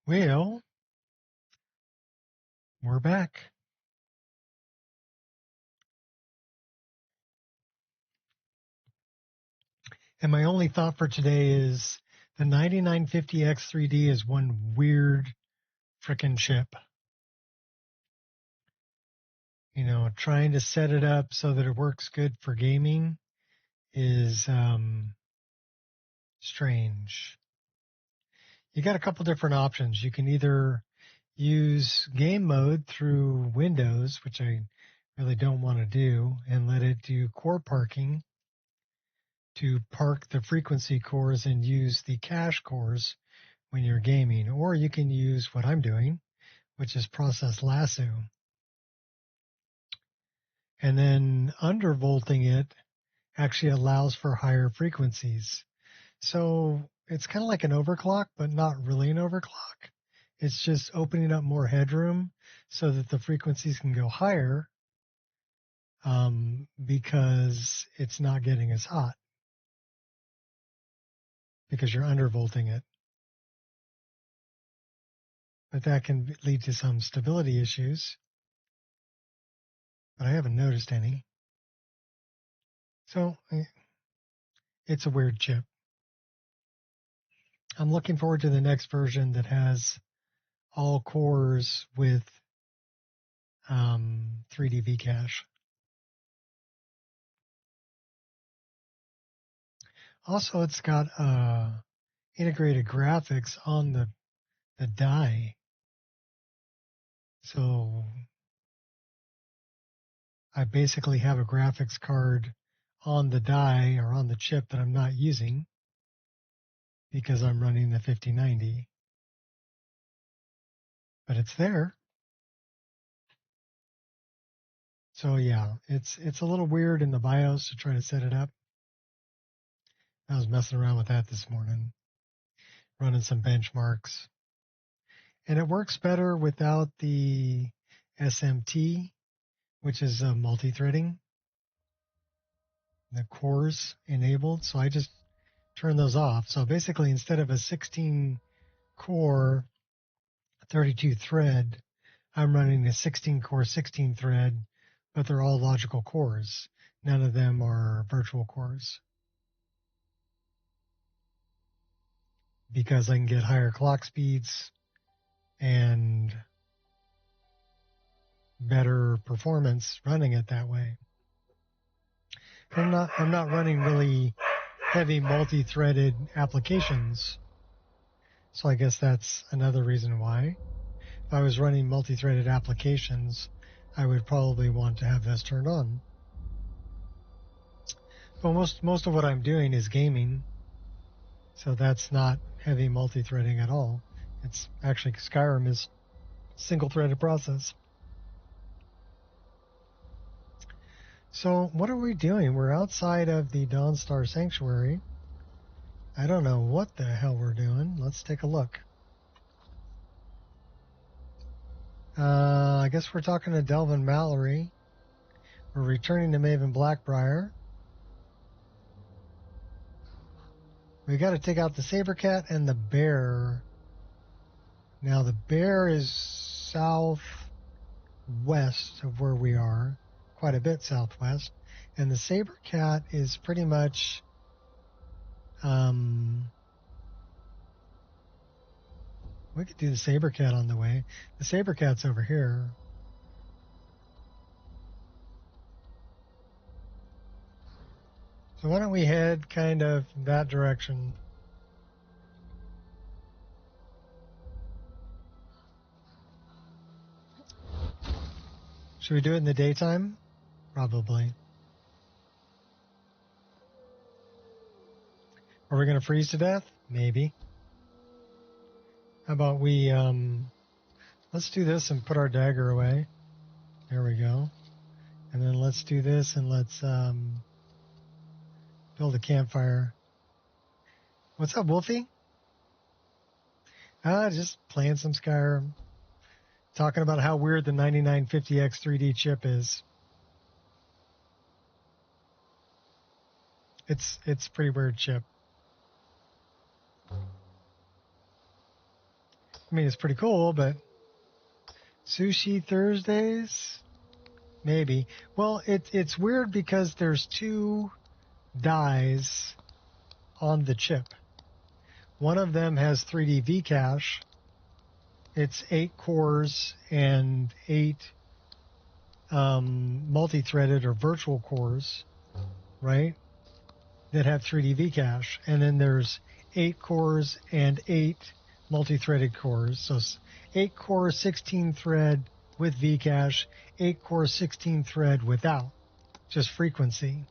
Well, we're back. And my only thought for today is the 9950X3D is one weird frickin' chip. You know, trying to set it up so that it works good for gaming is strange. You got a couple different options. You can either use game mode through Windows, which I really don't want to do, and let it do core parking to park the frequency cores and use the cache cores when you're gaming. Or you can use what I'm doing, which is process lasso. And then undervolting it actually allows for higher frequencies. So it's kind of like an overclock, but not really an overclock. It's just opening up more headroom so that the frequencies can go higher because it's not getting as hot because you're undervolting it. But that can lead to some stability issues. But I haven't noticed any. So it's a weird chip. I'm looking forward to the next version that has all cores with 3D V-cache. Also, it's got integrated graphics on the die. So I basically have a graphics card on the die or on the chip that I'm not using because I'm running the 5090. But it's there. So yeah, it's a little weird in the BIOS to try to set it up. I was messing around with that this morning, running some benchmarks. And it works better without the SMT, which is multi-threading, the cores enabled. So I just turn those off. So basically, instead of a 16 core 32 thread, I'm running a 16 core 16 thread, but they're all logical cores. None of them are virtual cores because I can get higher clock speeds and better performance running it that way. I'm not running really heavy multi-threaded applications. So I guess that's another reason why. If I was running multi-threaded applications, I would probably want to have this turned on. But most of what I'm doing is gaming. So that's not heavy multi-threading at all. It's actually Skyrim is single-threaded process. So what are we doing? We're outside of the Dawnstar Sanctuary. I don't know what the hell we're doing. Let's take a look. I guess we're talking to Delvin Mallory. We're returning to Maven Blackbriar. We got to take out the Sabercat and the bear. Now the bear is southwest of where we are, quite a bit southwest, and the Sabercat is pretty much we could do the Sabercat on the way. The Sabercat's over here. So why don't we head kind of that direction? Should we do it in the daytime? Probably. Are we going to freeze to death? Maybe. How about we, let's do this and put our dagger away. There we go. And then let's do this and let's build a campfire. What's up, Wolfie? Just playing some Skyrim. Talking about how weird the 9950X 3D chip is. It's a pretty weird chip. I mean, it's pretty cool, but Sushi Thursdays? Maybe. Well, it's weird because there's 2 dies on the chip. One of them has 3D V-cache. It's 8 cores and 8 multi-threaded or virtual cores, right, that have 3D V-cache. And then there's 8 cores and 8 multi-threaded cores. So 8 core, 16 thread with V-cache, 8 core, 16 thread without, just frequency.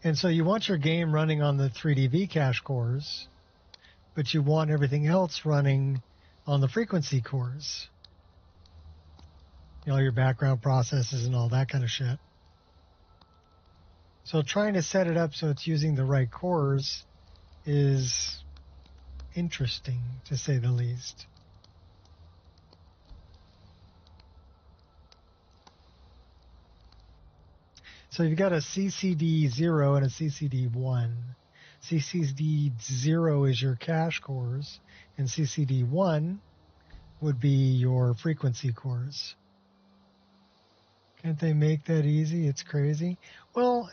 And so you want your game running on the 3D V-cache cores, but you want everything else running on the frequency cores. You know, your background processes and all that kind of shit. So trying to set it up so it's using the right cores is interesting, to say the least. So you've got a CCD0 and a CCD1. CCD0 is your cache cores, and CCD1 would be your frequency cores. Can't they make that easy? It's crazy. Well,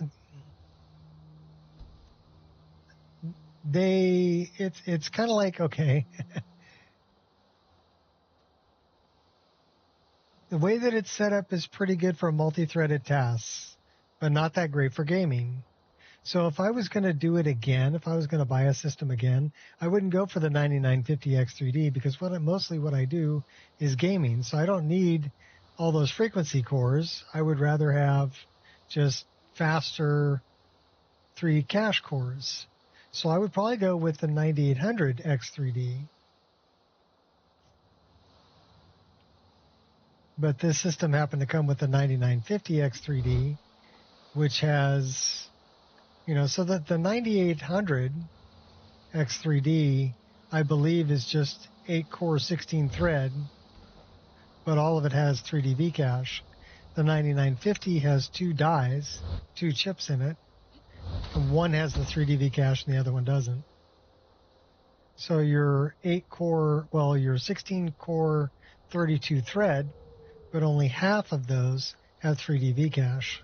it's kind of like, okay, the way that it's set up is pretty good for multi-threaded tasks, but not that great for gaming. So if I was going to do it again, if I was going to buy a system again, I wouldn't go for the 9950X3D because mostly what I do is gaming. So I don't need all those frequency cores. I would rather have just faster 3 cache cores. So I would probably go with the 9800X3D. But this system happened to come with the 9950X3D, which has, you know, so that the 9800 X3D, I believe, is just 8 core, 16 thread, but all of it has 3D V-cache. The 9950 has 2 dies, 2 chips in it, and one has the 3D V-cache and the other one doesn't. So your 8 core, well, your 16 core, 32 thread, but only half of those have 3D V-cache.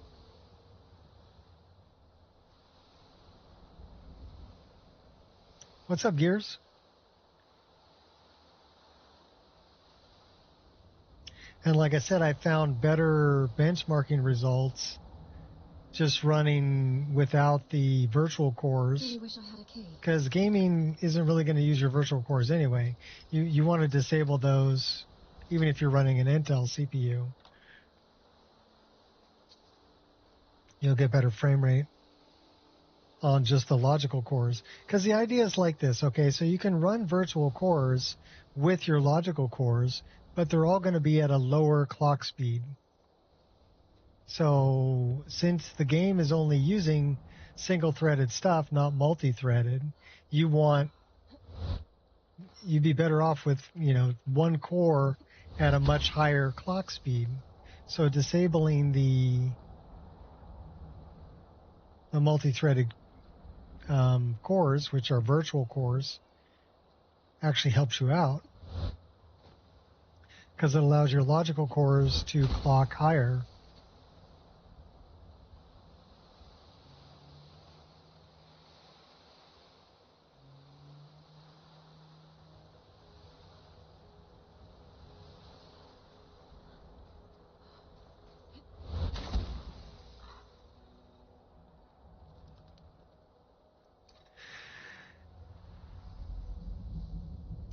What's up, Gears? And like I said, I found better benchmarking results just running without the virtual cores, because gaming isn't really going to use your virtual cores anyway. You want to disable those even if you're running an Intel CPU. You'll get better frame rate on just the logical cores. Because the idea is like this, okay? So you can run virtual cores with your logical cores, but they're all going to be at a lower clock speed. So since the game is only using single-threaded stuff, not multi-threaded, you'd be better off with, you know, 1 core at a much higher clock speed. So disabling the multi-threaded cores, which are virtual cores, actually helps you out because it allows your logical cores to clock higher.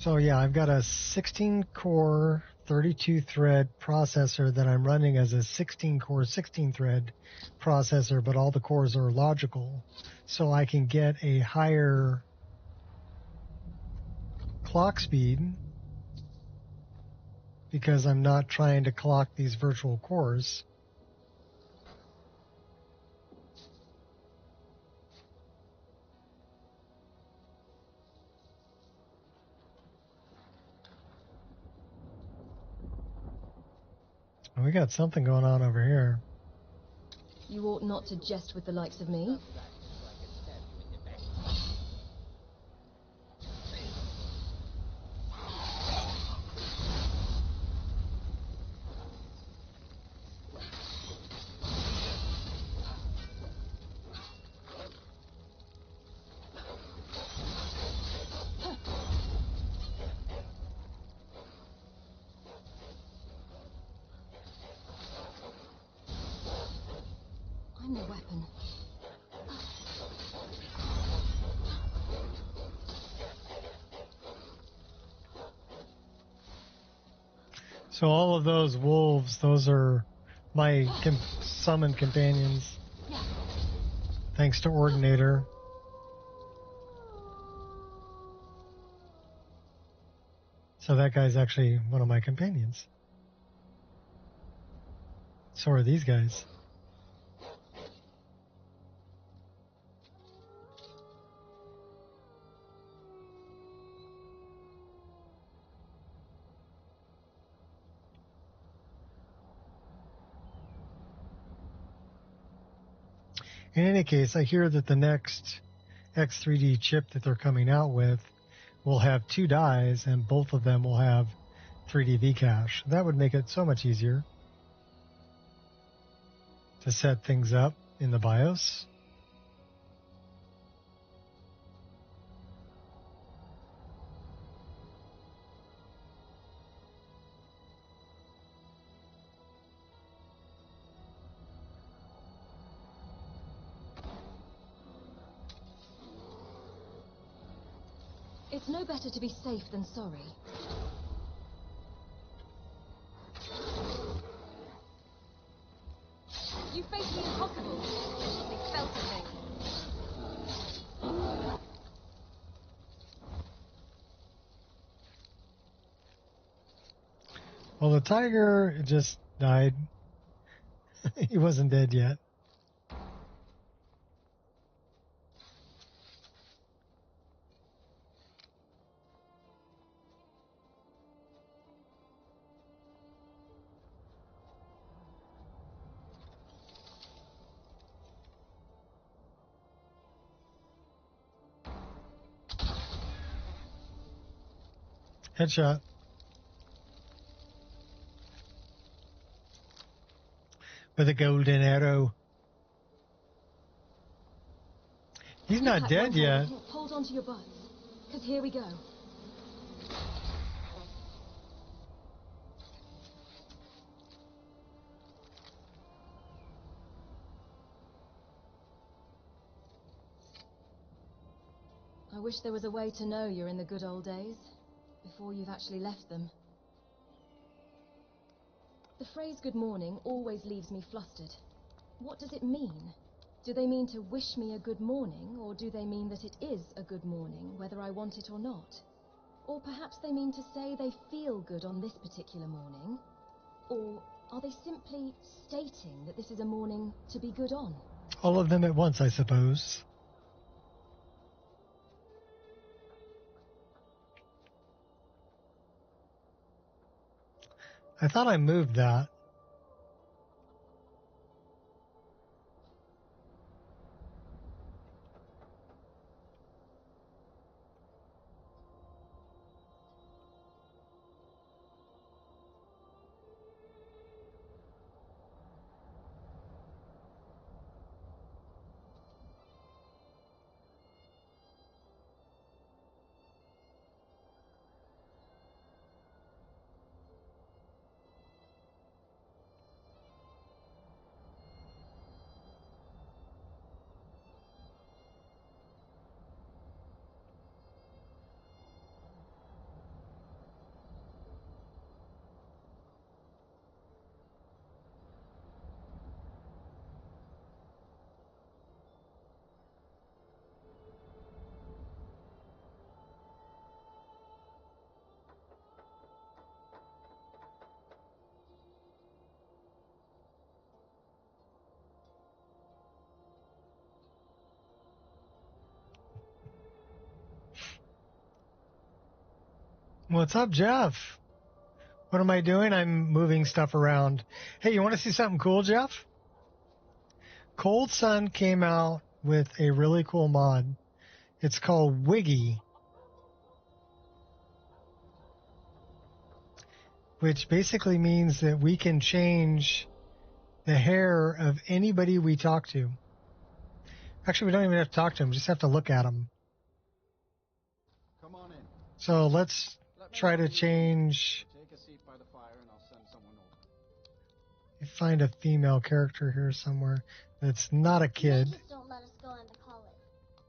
So yeah, I've got a 16-core, 32-thread processor that I'm running as a 16-core, 16-thread processor, but all the cores are logical. So I can get a higher clock speed because I'm not trying to clock these virtual cores. We got something going on over here. You ought not to jest with the likes of me. weapon. So all of those wolves, those are my summoned companions. Thanks to Ordinator. So that guy's actually one of my companions. So are these guys. In any case, I hear that the next X3D chip that they're coming out with will have 2 dies, and both of them will have 3D V-cache. That would make it so much easier to set things up in the BIOS. It's no better to be safe than sorry. You face the impossible. They felt the thing. Well, the tiger just died. He wasn't dead yet. Headshot. With a golden arrow. He's not dead yet. Hold on to your butts, because here we go. I wish there was a way to know you're in the good old days, before you've actually left them. The phrase good morning always leaves me flustered. What does it mean? Do they mean to wish me a good morning, or do they mean that it is a good morning, whether I want it or not? Or perhaps they mean to say they feel good on this particular morning? Or are they simply stating that this is a morning to be good on? All of them at once, I suppose. I thought I moved that. What's up, Jeff? What am I doing? I'm moving stuff around. Hey, you want to see something cool, Jeff? Cold Sun came out with a really cool mod. It's called Wiggy, which basically means that we can change the hair of anybody we talk to. Actually, we don't even have to talk to them. We just have to look at them. Come on in. So let's try to change. Take a seat by the fire and I'll send someone over. You find a female character here somewhere that's not a kid. They just don't let us go into college.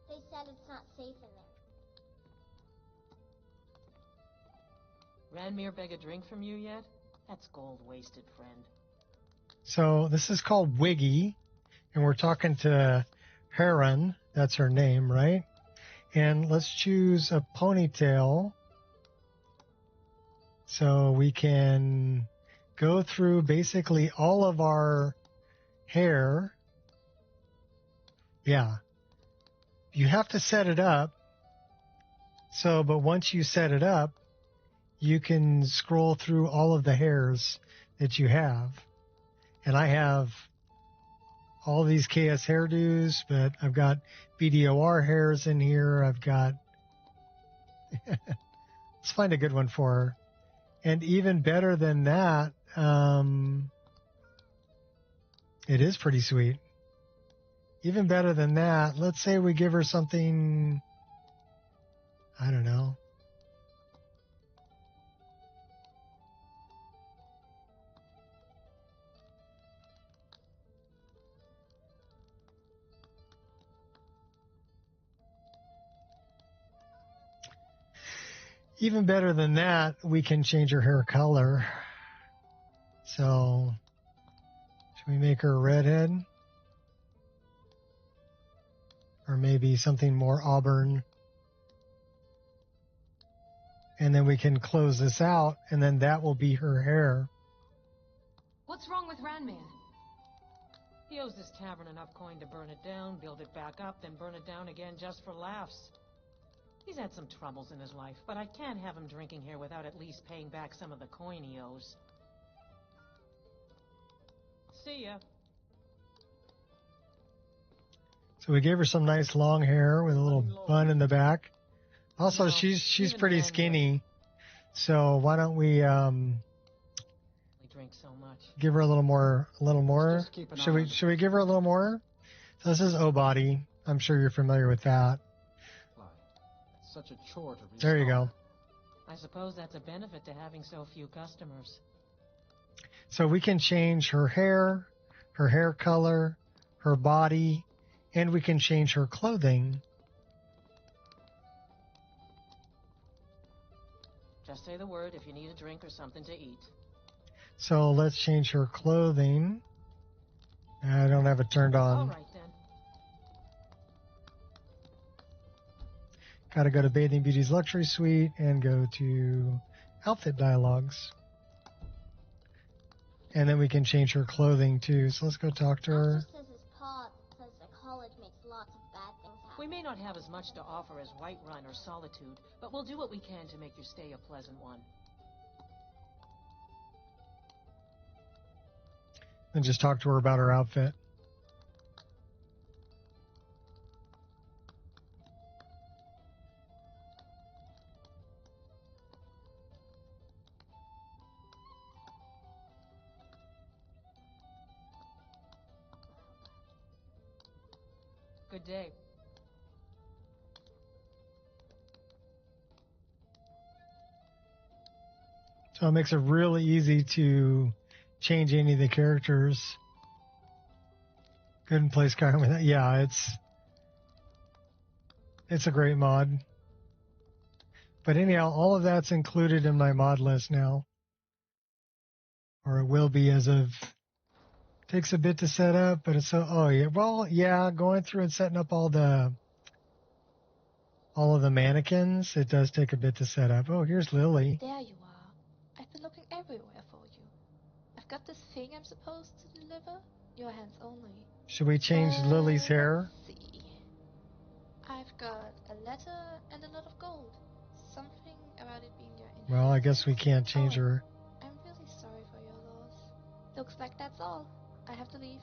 They said it's not safe in there. Ranmir beg a drink from you yet? That's gold wasted, friend. So this is called Wiggy, and we're talking to Heron. That's her name, right? And let's choose a ponytail so we can go through basically all of our hair. Yeah. You have to set it up. So, but once you set it up, you can scroll through all of the hairs that you have. And I have all these KS hairdos, but I've got BDOR hairs in here. I've got, let's find a good one for her. And even better than that, it is pretty sweet. Even better than that, let's say we give her something, I don't know. Even better than that, we can change her hair color. So, should we make her a redhead? Or maybe something more auburn? And then we can close this out, and then that will be her hair. What's wrong with Ranmir? He owes this tavern enough coin to burn it down, build it back up, then burn it down again just for laughs. He's had some troubles in his life, but I can't have him drinking here without at least paying back some of the coin he owes. See ya. So we gave her some nice long hair with a little bun in the back. Also, No, she's even pretty Ranmir. skinny. So why don't we We drink so much. give her a little more? Just keep an eye on the Should we give her a little more? So this is O-Body. I'm sure you're familiar with that. Fly. It's such a chore to There you restore. go. I suppose that's a benefit to having so few customers. So we can change her hair color, her body, and we can change her clothing. Just say the word if you need a drink or something to eat. So let's change her clothing. I don't have it turned All on. right, then. Got to go to Bathing Beauty's Luxury Suite and go to Outfit Dialogues. And then we can change her clothing too. So let's go talk to her. Asher says his pa says the college makes lots of bad things happen. We may not have as much to offer as Whiterun or Solitude, but we'll do what we can to make your stay a pleasant one. And just talk to her about her outfit. Good day. So it makes it really easy to change any of the characters. Couldn't play Skyrim with that. Yeah, it's a great mod. But anyhow, all of that's included in my mod list now. Or it will be as of, takes a bit to set up, but it's so, oh yeah, well, yeah, going through and setting up all of the mannequins, it does take a bit to set up. Oh, here's Lily. There you are. I've been looking everywhere for you. I've got this thing I'm supposed to deliver. Your hands only. Should we change Lily's hair? Let's see. I've got a letter and a lot of gold. Something about it being your Well, I guess we can't inheritance. change her. I'm really sorry for your loss. Looks like that's all. I have to leave.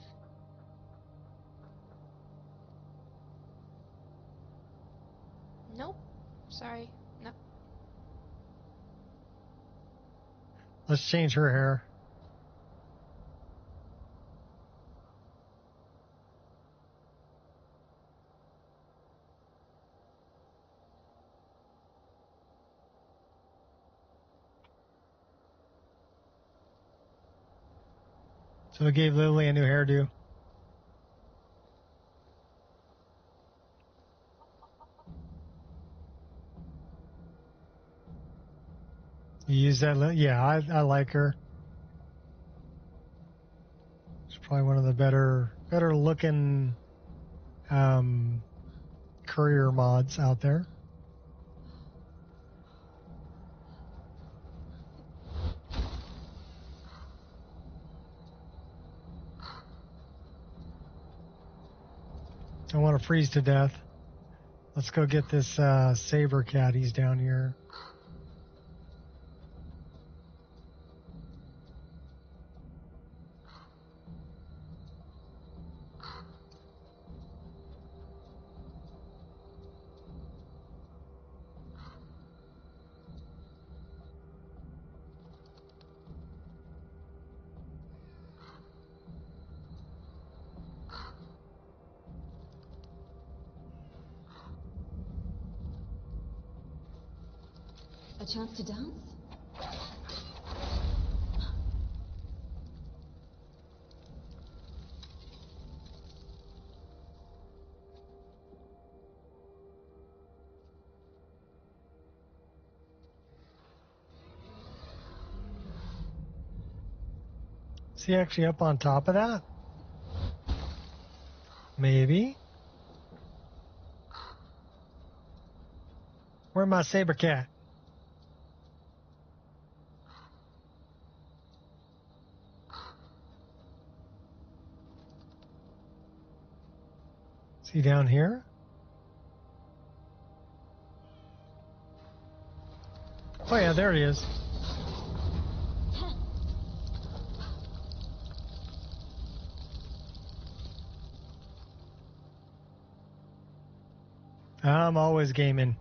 Nope. Sorry. No. Let's change her hair. So we gave Lily a new hairdo. You use that? Yeah, I like her. She's probably one of the better looking courier mods out there. I want to freeze to death. Let's go get this saber cat. He's down here. A chance to dance? Is he actually up on top of that? Maybe. Where's my saber cat? Is he down here? Oh yeah, there he is. I'm always gaming.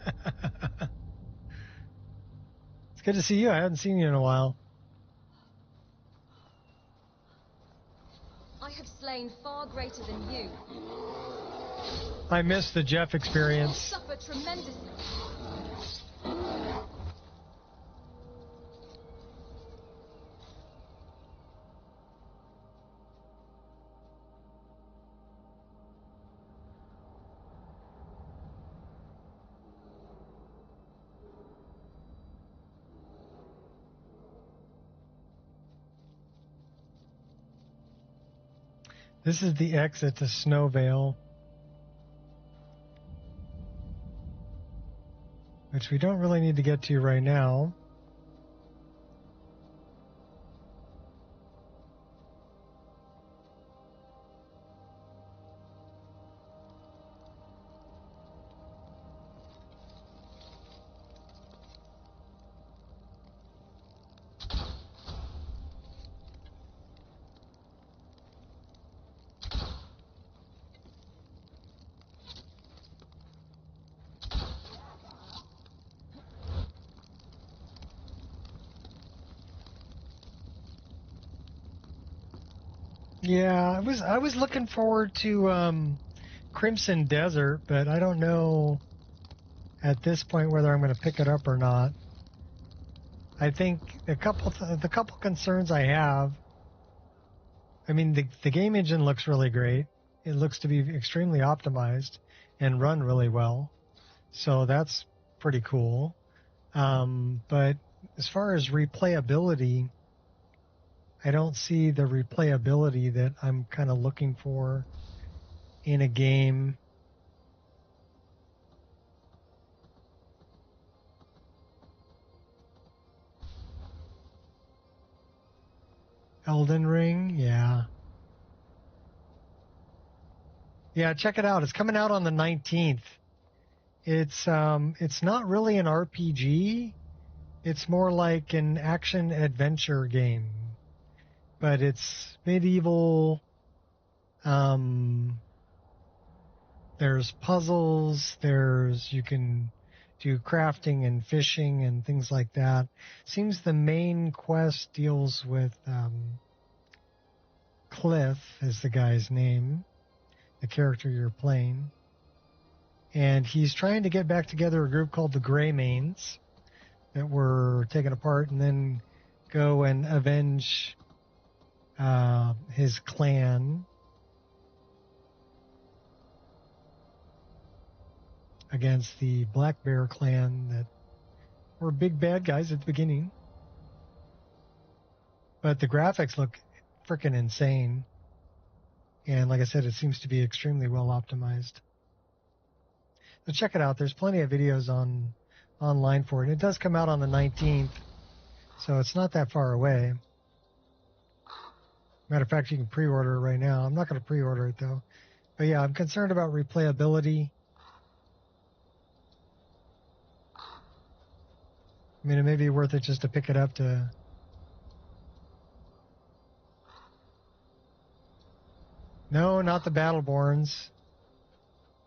It's good to see you. I haven't seen you in a while. I have slain far greater than you. I missed the Jeff experience. Suffer tremendously. This is the exit to Snowvale, which we don't really need to get to right now. Yeah, I was looking forward to Crimson Desert, but I don't know at this point whether I'm going to pick it up or not. I think the couple concerns I have. I mean, the game engine looks really great. It looks to be extremely optimized and run really well, so that's pretty cool. But as far as replayability, I don't see the replayability that I'm kind of looking for in a game. Elden Ring, yeah. Yeah, check it out. It's coming out on the 19th. It's not really an RPG. It's more like an action adventure game. But it's medieval. There's puzzles, you can do crafting and fishing and things like that. Seems the main quest deals with Cliff is the guy's name, the character you're playing. And he's trying to get back together a group called the Greymanes that were taken apart and then go and avenge his clan against the Black Bear clan that were big bad guys at the beginning. But the graphics look freaking insane. And like I said, it seems to be extremely well optimized. So check it out. There's plenty of videos online for it. It does come out on the 19th, so it's not that far away. Matter of fact, you can pre-order it right now. I'm not going to pre-order it, though. But yeah, I'm concerned about replayability. I mean, it may be worth it just to pick it up to... No, not the Battleborns.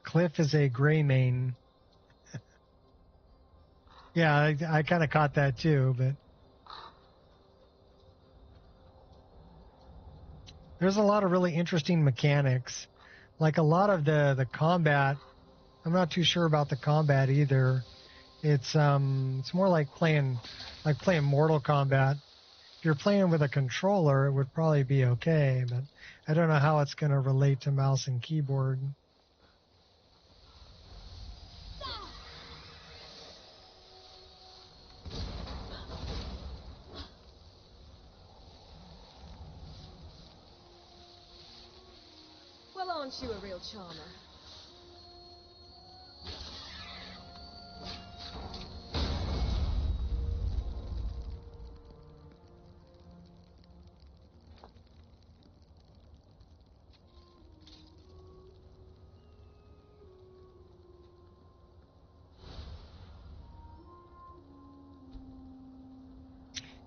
Cliff is a Greymane. Yeah, I kind of caught that too, but... There's a lot of really interesting mechanics. Like a lot of the combat, I'm not too sure about the combat either. It's more like playing Mortal Kombat. If you're playing with a controller, it would probably be okay, but I don't know how it's going to relate to mouse and keyboard. Well, aren't you a real charmer?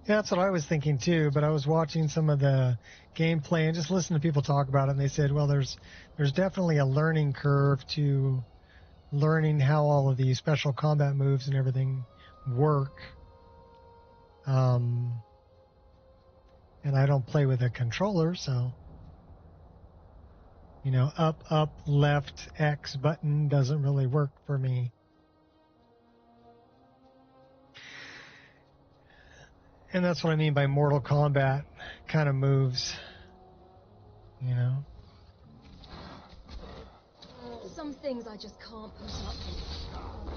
Yeah, that's what I was thinking too, but I was watching some of the gameplay and just listening to people talk about it, and they said, well, there's definitely a learning curve to learning how all of these special combat moves and everything work. And I don't play with a controller, so, you know, up, left, X button doesn't really work for me. And that's what I mean by Mortal Kombat kind of moves, you know? Some things I just can't put up with.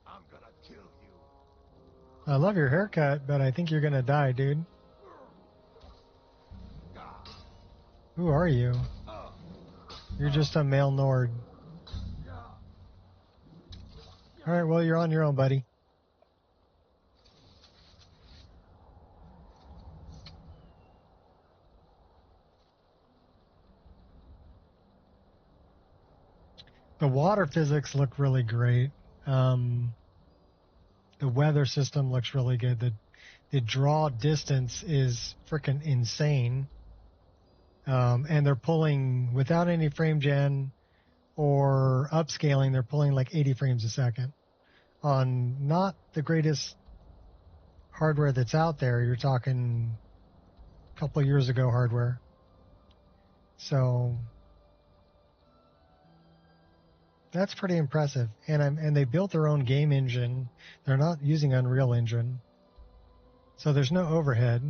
I'm gonna kill you. I love your haircut, but I think you're gonna die, dude. Who are you? You're just a male Nord. Alright, well, you're on your own, buddy. The water physics look really great. The weather system looks really good. The draw distance is freaking insane. And they're pulling, without any frame gen or upscaling, they're pulling like 80 frames a second on not the greatest hardware that's out there. You're talking a couple of years ago hardware. So that's pretty impressive. And they built their own game engine. They're not using Unreal Engine. So there's no overhead.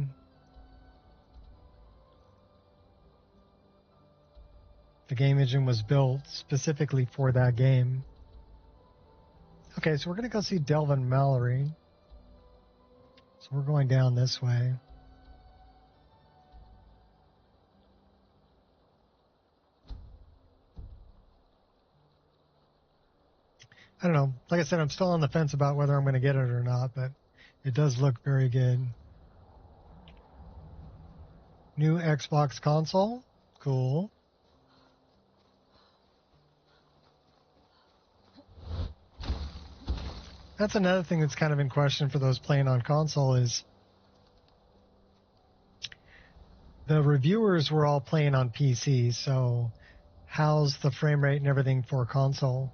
The game engine was built specifically for that game. Okay, so we're going to go see Delvin Mallory. So we're going down this way. I don't know. Like I said, I'm still on the fence about whether I'm going to get it or not, but it does look very good. New Xbox console. Cool. That's another thing that's kind of in question for those playing on console is the reviewers were all playing on PC, so how's the frame rate and everything for console?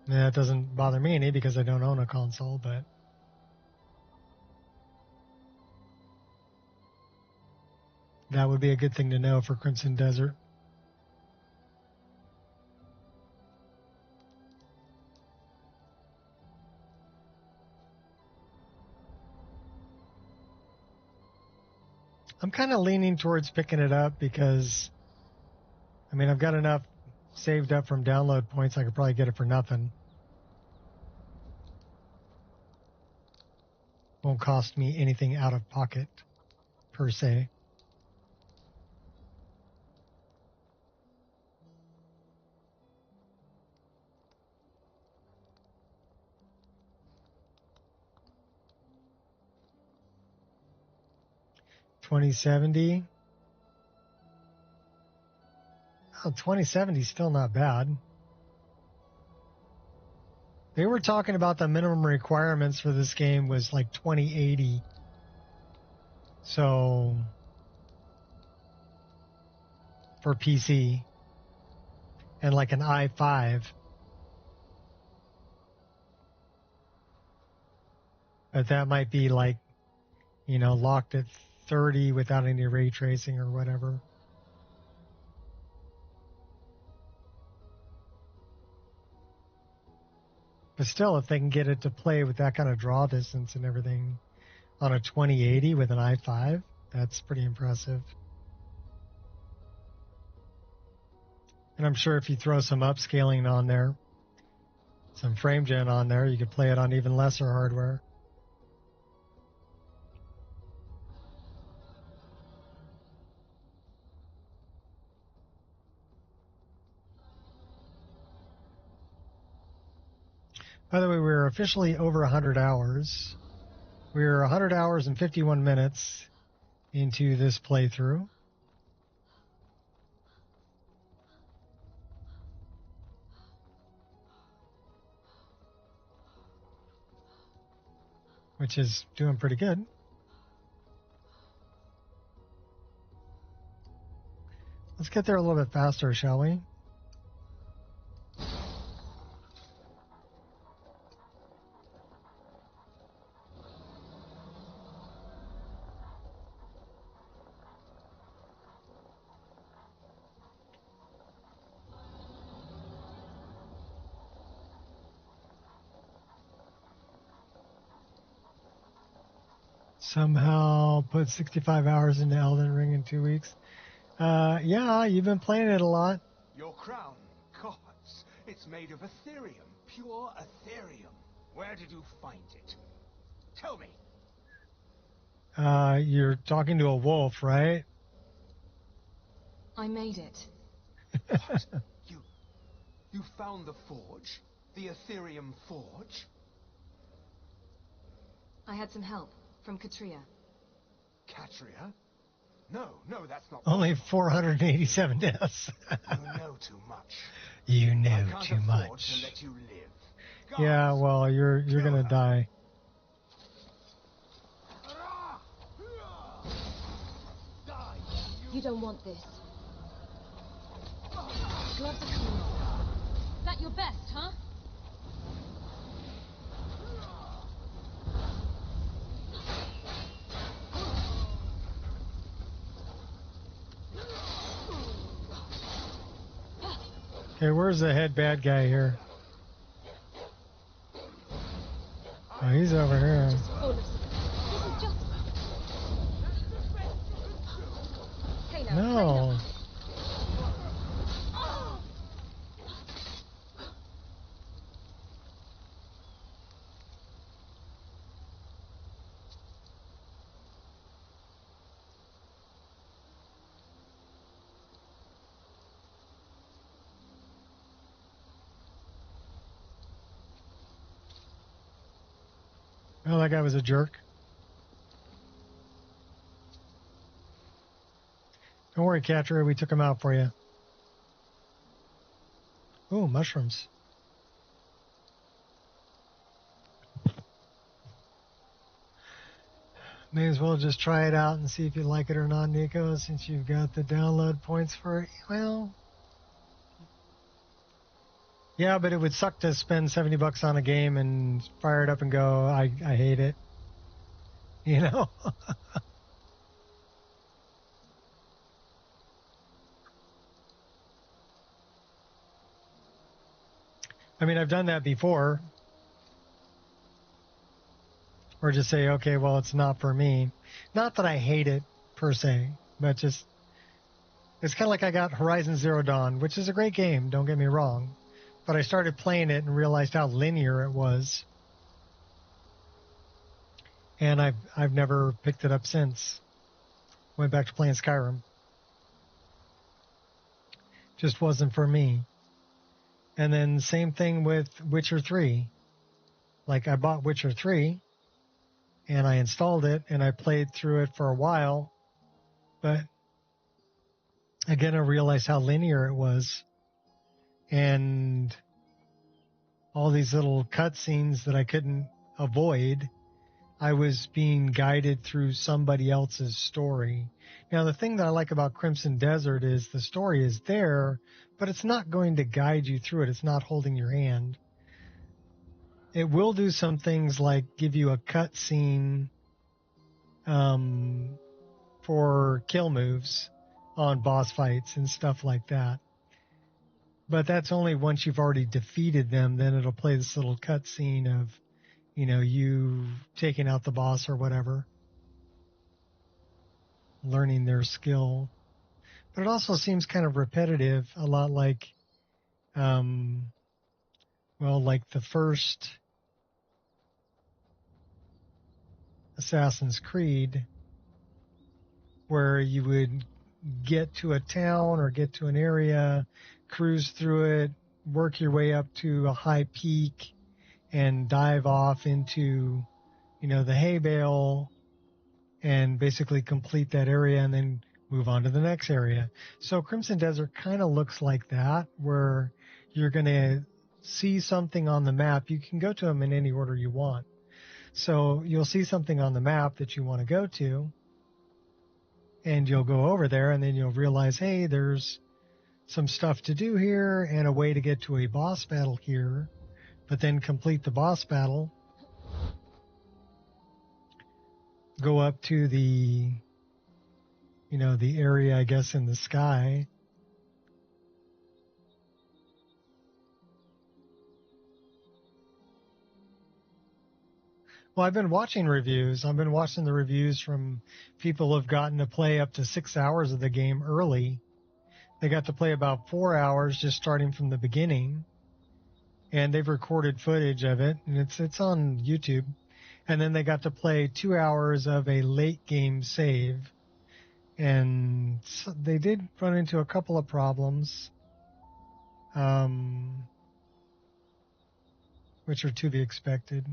That doesn't bother me any because I don't own a console, but that would be a good thing to know for Crimson Desert. I'm kind of leaning towards picking it up because, I mean, I've got enough saved up from download points. I could probably get it for nothing. Won't cost me anything out of pocket, per se. $2070. Oh, $2070 is still not bad. They were talking about the minimum requirements for this game was like 2080. So, for PC. And like an i5. But that might be like, you know, locked at 30 without any ray tracing or whatever. But still, if they can get it to play with that kind of draw distance and everything on a 2080 with an i5, that's pretty impressive. And I'm sure if you throw some upscaling on there, some frame gen on there, you could play it on even lesser hardware. By the way, we're officially over 100 hours. We're 100 hours and 51 minutes into this playthrough. Which is doing pretty good. Let's get there a little bit faster, shall we? Somehow put 65 hours into Elden Ring in 2 weeks. Yeah, you've been playing it a lot. Your crown, gods, it's made of Ethereum, pure Ethereum. Where did you find it? Tell me. You're talking to a wolf, right? I made it. What? You found the forge? The Ethereum forge? I had some help from Katria. Katria? No, that's not Only 487 deaths. You know too much. You know I can't too afford much. to let you live. Yeah, well, you're gonna die. You don't want this. Gloves are coming off. Is that your best, huh? Okay, where's the head bad guy here? Oh, he's over here. Just full of this is just... Hey now, No. Oh, that guy was a jerk. Don't worry, Catcher. We took him out for you. Ooh, mushrooms. May as well just try it out and see if you like it or not, Nico, since you've got the download points for it. Well, yeah, but it would suck to spend $70 on a game and fire it up and go, I hate it. You know? I mean, I've done that before. Or just say, okay, well, it's not for me. Not that I hate it, per se, but just it's kind of like I got Horizon Zero Dawn, which is a great game, don't get me wrong, but I started playing it and realized how linear it was, and I've never picked it up since. Went back to playing Skyrim. Just wasn't for me. And then same thing with Witcher 3. Like I bought Witcher 3 and I installed it and I played through it for a while, but again I realized how linear it was and all these little cutscenes that I couldn't avoid. I was being guided through somebody else's story. Now, the thing that I like about Crimson Desert is the story is there, but it's not going to guide you through it. It's not holding your hand. It will do some things like give you a cutscene for kill moves on boss fights and stuff like that. But that's only once you've already defeated them. Then it'll play this little cutscene of, you taking out the boss or whatever, learning their skill. But it also seems kind of repetitive, a lot like, like the first Assassin's Creed, where you would get to a town or get to an area, cruise through it, work your way up to a high peak, and dive off into, the hay bale and basically complete that area and then move on to the next area. So Crimson Desert kind of looks like that, where you're going to see something on the map. You can go to them in any order you want. So you'll see something on the map that you want to go to, and you'll go over there, and then you'll realize, hey, there's some stuff to do here and a way to get to a boss battle here, but then complete the boss battle, go up to the, the area, I guess, in the sky. Well, I've been watching reviews. I've been watching the reviews from people who have gotten to play up to 6 hours of the game early. They got to play about 4 hours just starting from the beginning, and they've recorded footage of it, and it's on YouTube. And then they got to play 2 hours of a late game save, and so they did run into a couple of problems, which are to be expected.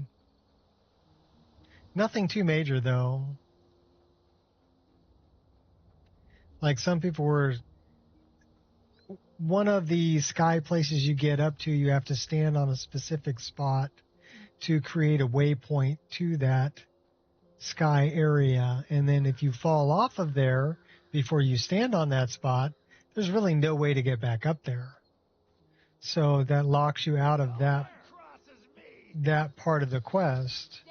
Nothing too major, though. Like some people were, one of the sky places you get up to, you have to stand on a specific spot to create a waypoint to that sky area. And then if you fall off of there before you stand on that spot, there's really no way to get back up there. So that locks you out of that part of the quest.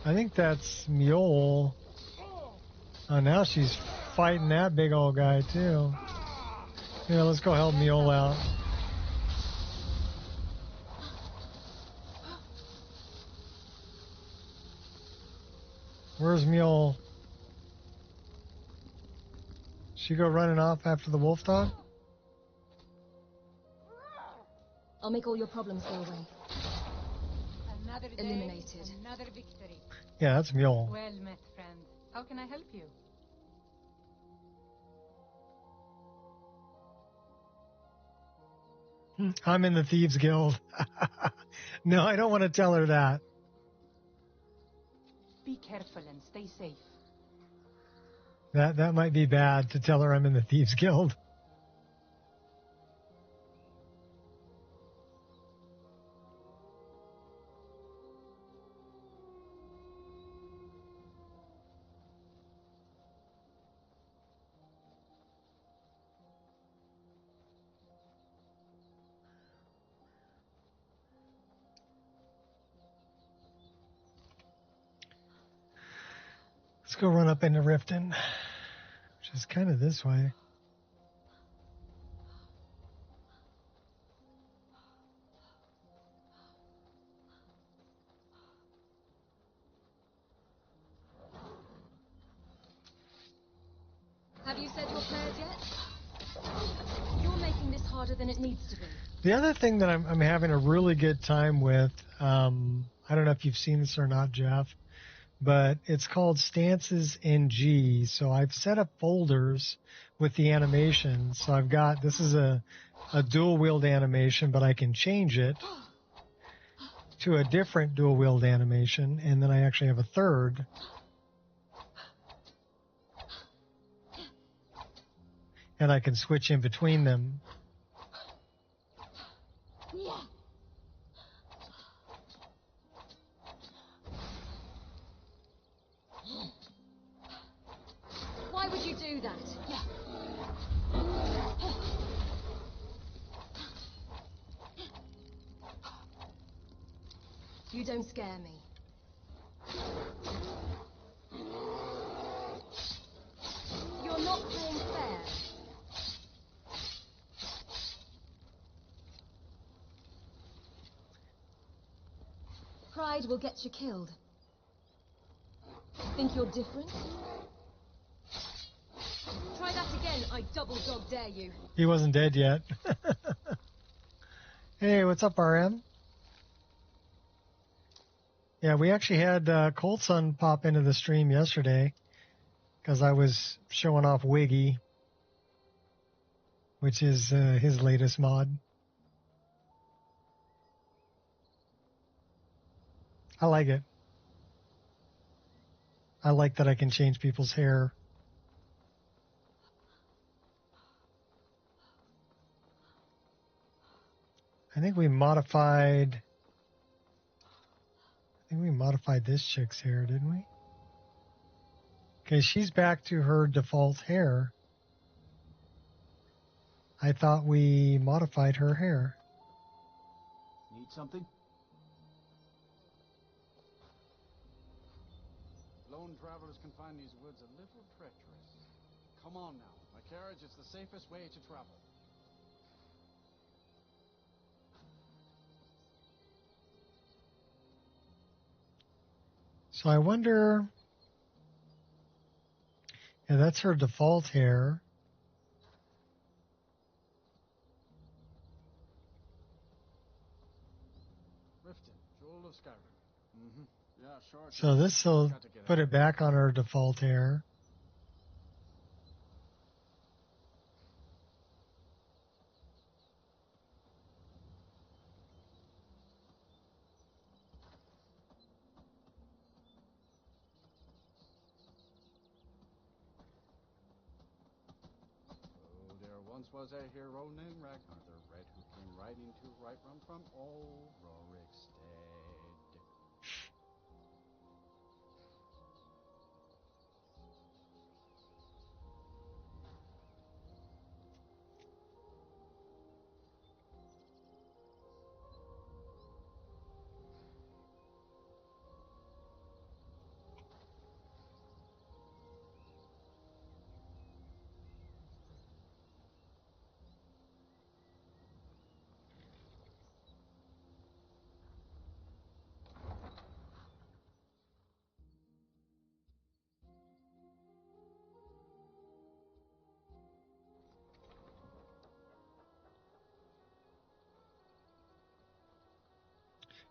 I think that's Mule. Oh, now she's fighting that big old guy, too. Here, let's go help Mule out. Where's Mule? She go running off after the wolf dog? I'll make all your problems go away. Another day, Eliminated. another victory. Yeah, that's Mule. Well met, friend. How can I help you? I'm in the Thieves Guild. No, I don't want to tell her that. Be careful and stay safe. That might be bad to tell her I'm in the Thieves Guild. Let's go run up into Riften, which is kind of this way. Have you said your prayers yet? You're making this harder than it needs to be. The other thing that I'm having a really good time with, I don't know if you've seen this or not, Jeff, but it's called Stances NG. So I've set up folders with the animation. So I've got, this is a dual wield animation, but I can change it to a different dual wield animation. And then I actually have a third. And I can switch in between them. Why would you do that? You don't scare me. You're not playing fair. Pride will get you killed. Think you're different? Try that again, I double dog dare you. He wasn't dead yet. Hey, what's up, RM? Yeah, we actually had Cold Sun pop into the stream yesterday because I was showing off Wiggy, which is his latest mod. I like it. I like that I can change people's hair. I think we modified this chick's hair, didn't we? Okay, she's back to her default hair. I thought we modified her hair. Need something? Lone travelers can find these woods a little treacherous. Come on now. My carriage is the safest way to travel. So I wonder... Yeah, that's her default hair. Riften, Jewel of Skyrim. Mm-hmm. Yeah, sure. So this will put it back on her default hair. Once was a hero named Ragnar the Red who came riding to right run from old Rorikstead.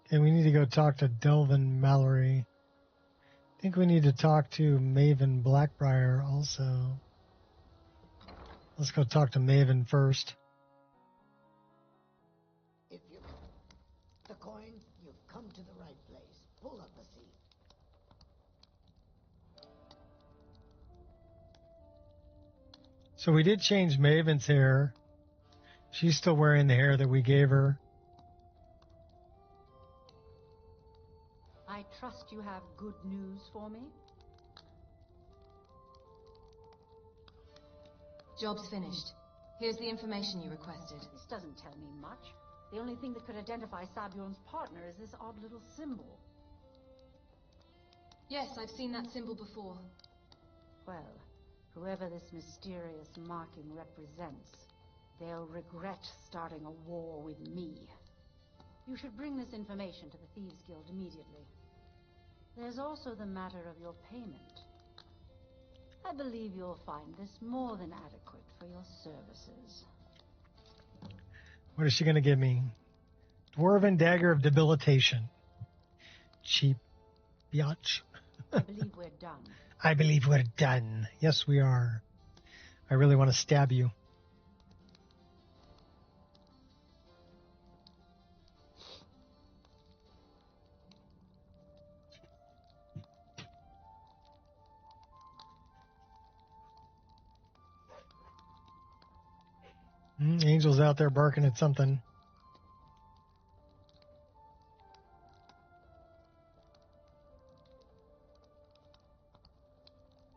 Okay, we need to go talk to Delvin Mallory. I think we need to talk to Maven Blackbriar also. Let's go talk to Maven first. If you the coin, you've come to the right place. Pull up a seat. So we did change Maven's hair. She's still wearing the hair that we gave her. I trust you have good news for me. Job's finished. Here's the information you requested. This doesn't tell me much. The only thing that could identify Sabion's partner is this odd little symbol. Yes, I've seen that symbol before. Well, whoever this mysterious marking represents, they'll regret starting a war with me. You should bring this information to the Thieves Guild immediately. There's also the matter of your payment. I believe you'll find this more than adequate for your services. What is she going to give me? Dwarven Dagger of Debilitation. Cheap biatch. I believe we're done. I believe we're done. Yes, we are. I really want to stab you. Angel's out there barking at something.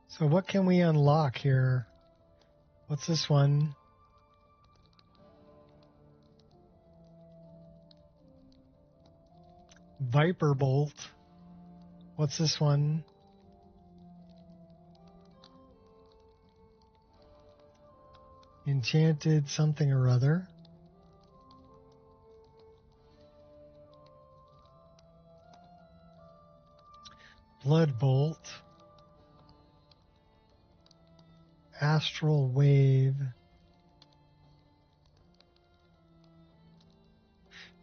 So what can we unlock here? What's this one? Viper Bolt. What's this one? Enchanted something or other. Blood Bolt. Astral Wave.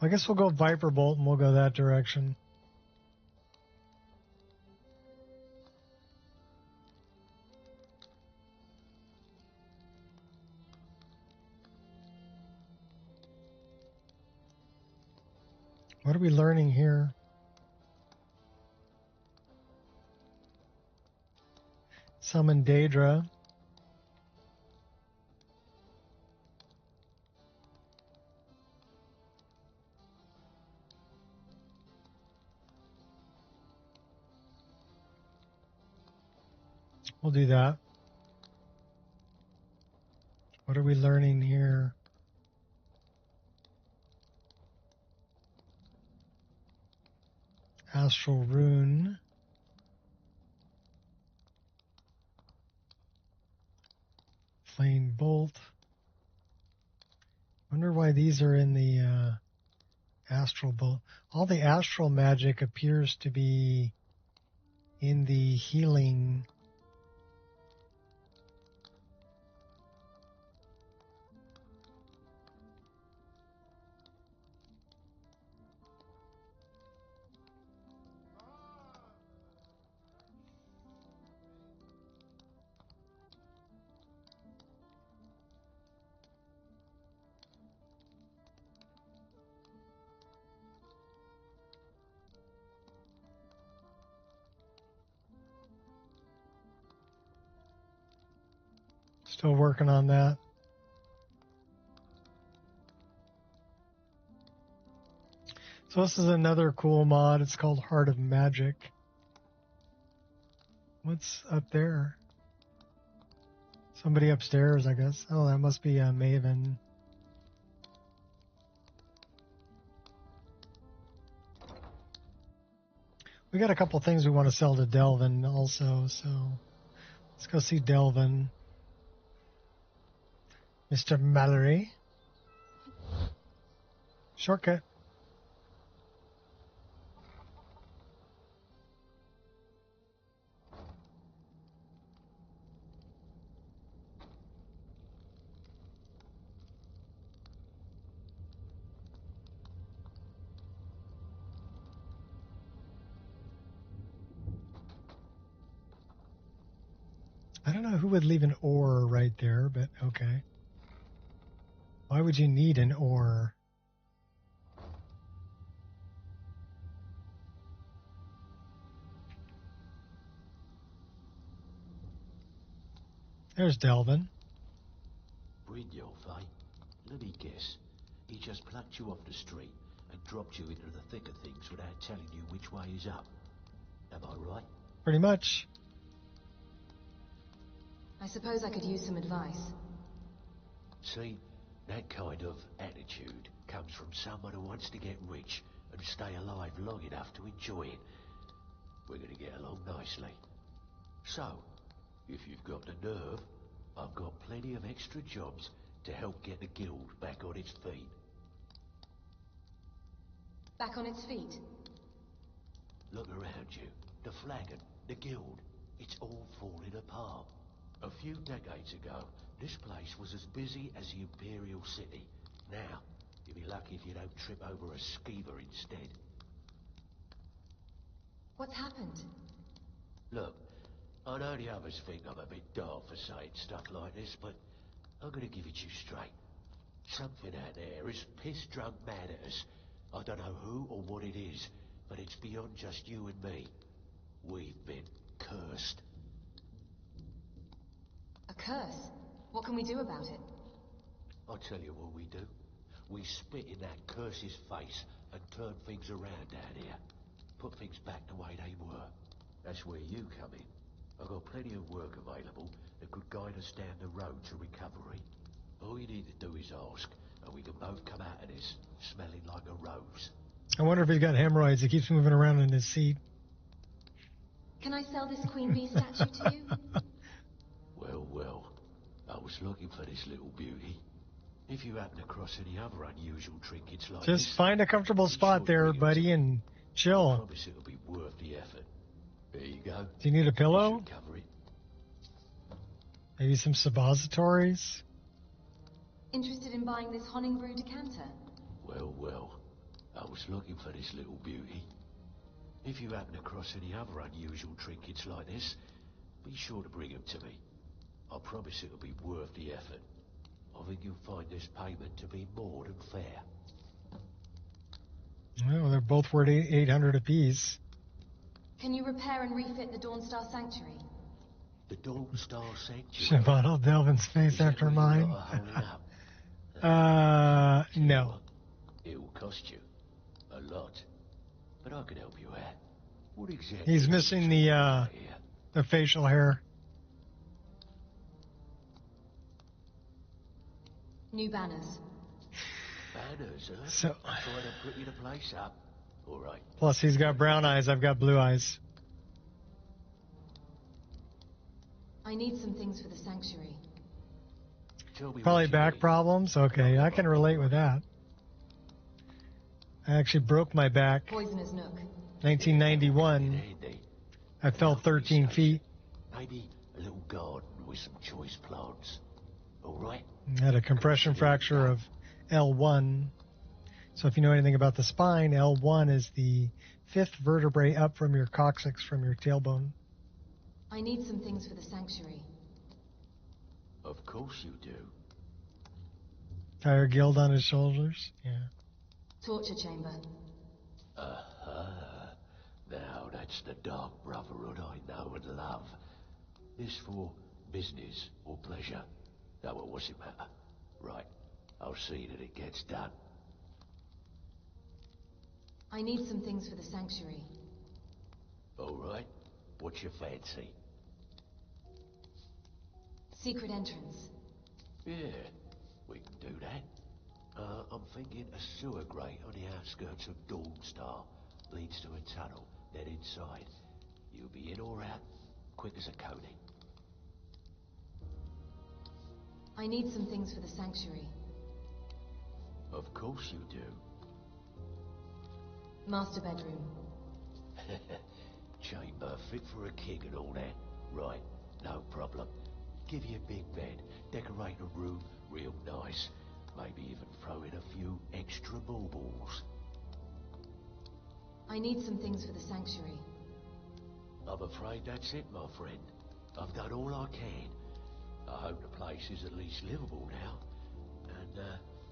I guess we'll go Viper Bolt and we'll go that direction. What are we learning here? Summon Daedra. We'll do that. What are we learning here? Astral Rune. Flame Bolt. Wonder why these are in the Astral Bolt. All the astral magic appears to be in the healing. Still working on that. So this is another cool mod. It's called Heart of Magic. What's up there? Somebody upstairs, I guess. Oh, that must be Maven. We got a couple things we want to sell to Delvin also, so let's go see Delvin. Mr. Mallory. Shortcut. I don't know who would leave an ore right there, but okay. Why would you need an ore? There's Delvin. Brynjolf, eh? Let me guess. He just plucked you off the street and dropped you into the thick of things without telling you which way is up. Am I right? Pretty much. I suppose I could use some advice. See, that kind of attitude comes from someone who wants to get rich and stay alive long enough to enjoy it. We're going to get along nicely. So, If you've got the nerve, I've got plenty of extra jobs to help get the guild back on its feet. Back on its feet? Look around you. The flagon, the guild, it's all falling apart. A few decades ago, this place was as busy as the Imperial City. Now, you'll be lucky if you don't trip over a skeever instead. What's happened? Look, I know the others think I'm a bit daft for saying stuff like this, but I'm gonna give it you straight. Something out there is piss-drunk mad at us. I don't know who or what it is, but it's beyond just you and me. We've been cursed. A curse? What can we do about it? I'll tell you what we do. We spit in that curse's face and turn things around down here. Put things back the way they were. That's where you come in. I've got plenty of work available that could guide us down the road to recovery. All you need to do is ask, and we can both come out of this smelling like a rose. I wonder if he's got hemorrhoids. He keeps moving around in his seat. Can I sell this Queen Bee statue to you? Well, well. I was looking for this little beauty. If you happen across any other unusual trinkets like this... Just find a comfortable spot there, buddy, and chill. I promise it'll be worth the effort. There you go. Do you need a pillow? You should cover it. Maybe some suppositories? Interested in buying this Honningbrew decanter? Well, well. I was looking for this little beauty. If you happen across any other unusual trinkets like this, be sure to bring them to me. I promise it'll be worth the effort. I think you'll find this payment to be more than fair. Well, they're both worth 800 apiece. Can you repair and refit the Dawnstar Sanctuary? The Dawnstar Sanctuary? Should have modeled Delvin's face after mine. No. It will cost you a lot, but I can help you out. What exactly? He's missing the facial hair. New banners. Banners, huh? So, trying to put you the place up. All right. Plus, he's got brown eyes. I've got blue eyes. I need some things for the sanctuary. Probably back problems. Okay, I can relate with that. I actually broke my back. Poisoner's Nook. 1991. I fell 13 feet. Maybe a little garden with some choice plants. All right. I had a compression fracture of L1. So if you know anything about the spine, L1 is the 5th vertebrae up from your coccyx, from your tailbone. I need some things for the sanctuary. Of course you do. Tire guild on his shoulders. Yeah. Torture chamber. Now that's the dark brotherhood I know and love. This for business or pleasure? No, well, what's it matter? Right. I'll see that it gets done. I need some things for the sanctuary. All right. What's your fancy? Secret entrance. Yeah, we can do that. I'm thinking a sewer grate on the outskirts of Dawnstar leads to a tunnel, then inside. You'll be in or out, quick as a coney. I need some things for the sanctuary. Of course you do. Master bedroom. Chamber fit for a king and all that. Right, no problem. Give you a big bed, decorate the room real nice. Maybe even throw in a few extra baubles. I need some things for the sanctuary. I'm afraid that's it, my friend. I've done all I can. I hope the place is at least livable now. And,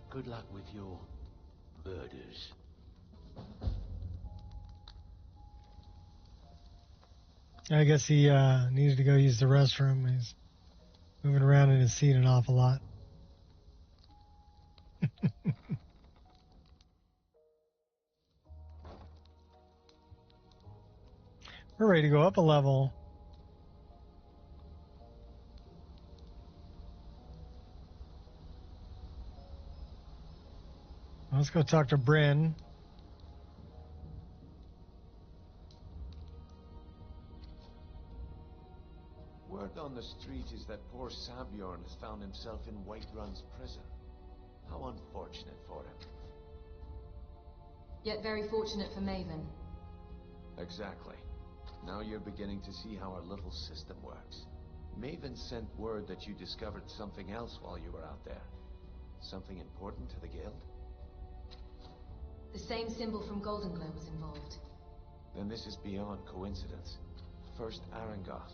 good luck with your murders. I guess he needed to go use the restroom. He's moving around in his seat an awful lot. We're ready to go up a level. Let's go talk to Bryn. Word on the street is that poor Sabjorn has found himself in Whiterun's prison. How unfortunate for him. Yet very fortunate for Maven. Exactly. Now you're beginning to see how our little system works. Maven sent word that you discovered something else while you were out there. Something important to the guild? The same symbol from Goldenglow was involved. Then this is beyond coincidence. First Arangoth,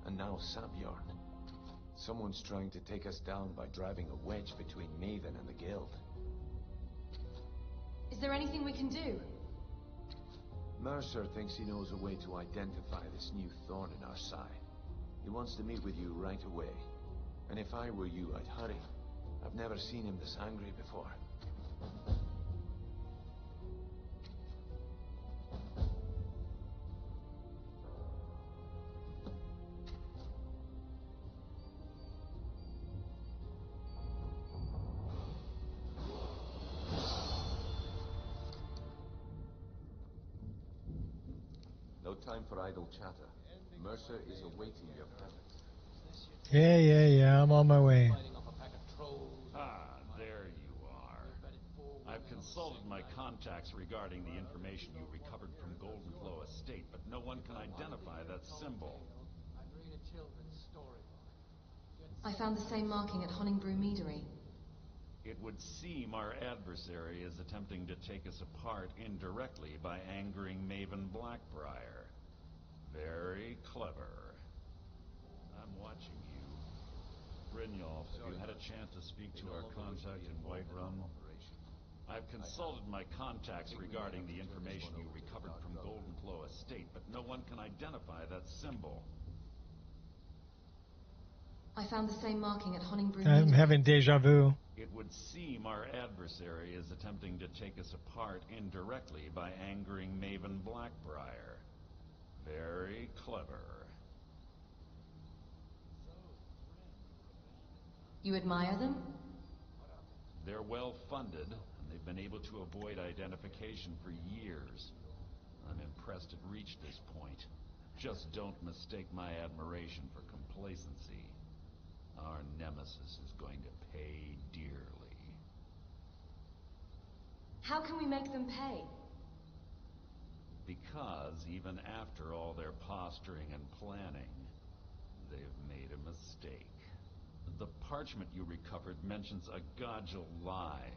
and now Sabjorn. Someone's trying to take us down by driving a wedge between Maven and the guild. Is there anything we can do? Mercer thinks he knows a way to identify this new thorn in our side. He wants to meet with you right away. And if I were you, I'd hurry. I've never seen him this angry before. No time for idle chatter. Mercer is awaiting your presence. Yeah, I'm on my way. Ah, there you are. I've consulted my contacts regarding the information you recovered from Goldenglow Estate, but no one can identify that symbol. I found the same marking at Honningbrew Meadery. It would seem our adversary is attempting to take us apart indirectly by angering Maven Blackbriar. Very clever. I'm watching you. Brynjolf, have you had a chance to speak to our contact in Whiterun? I've consulted my contacts regarding the information you recovered from Goldenglow Estate, but no one can identify that symbol. I found the same marking at Honningbrew I'm Meadery. having deja vu. It would seem our adversary is attempting to take us apart indirectly by angering Maven Blackbriar. Very clever. You admire them? They're well funded, and they've been able to avoid identification for years. I'm impressed it reached this point. Just don't mistake my admiration for complacency. Our nemesis is going to pay dearly. How can we make them pay? Because even after all their posturing and planning, they've made a mistake. The parchment you recovered mentions a Godjal lie.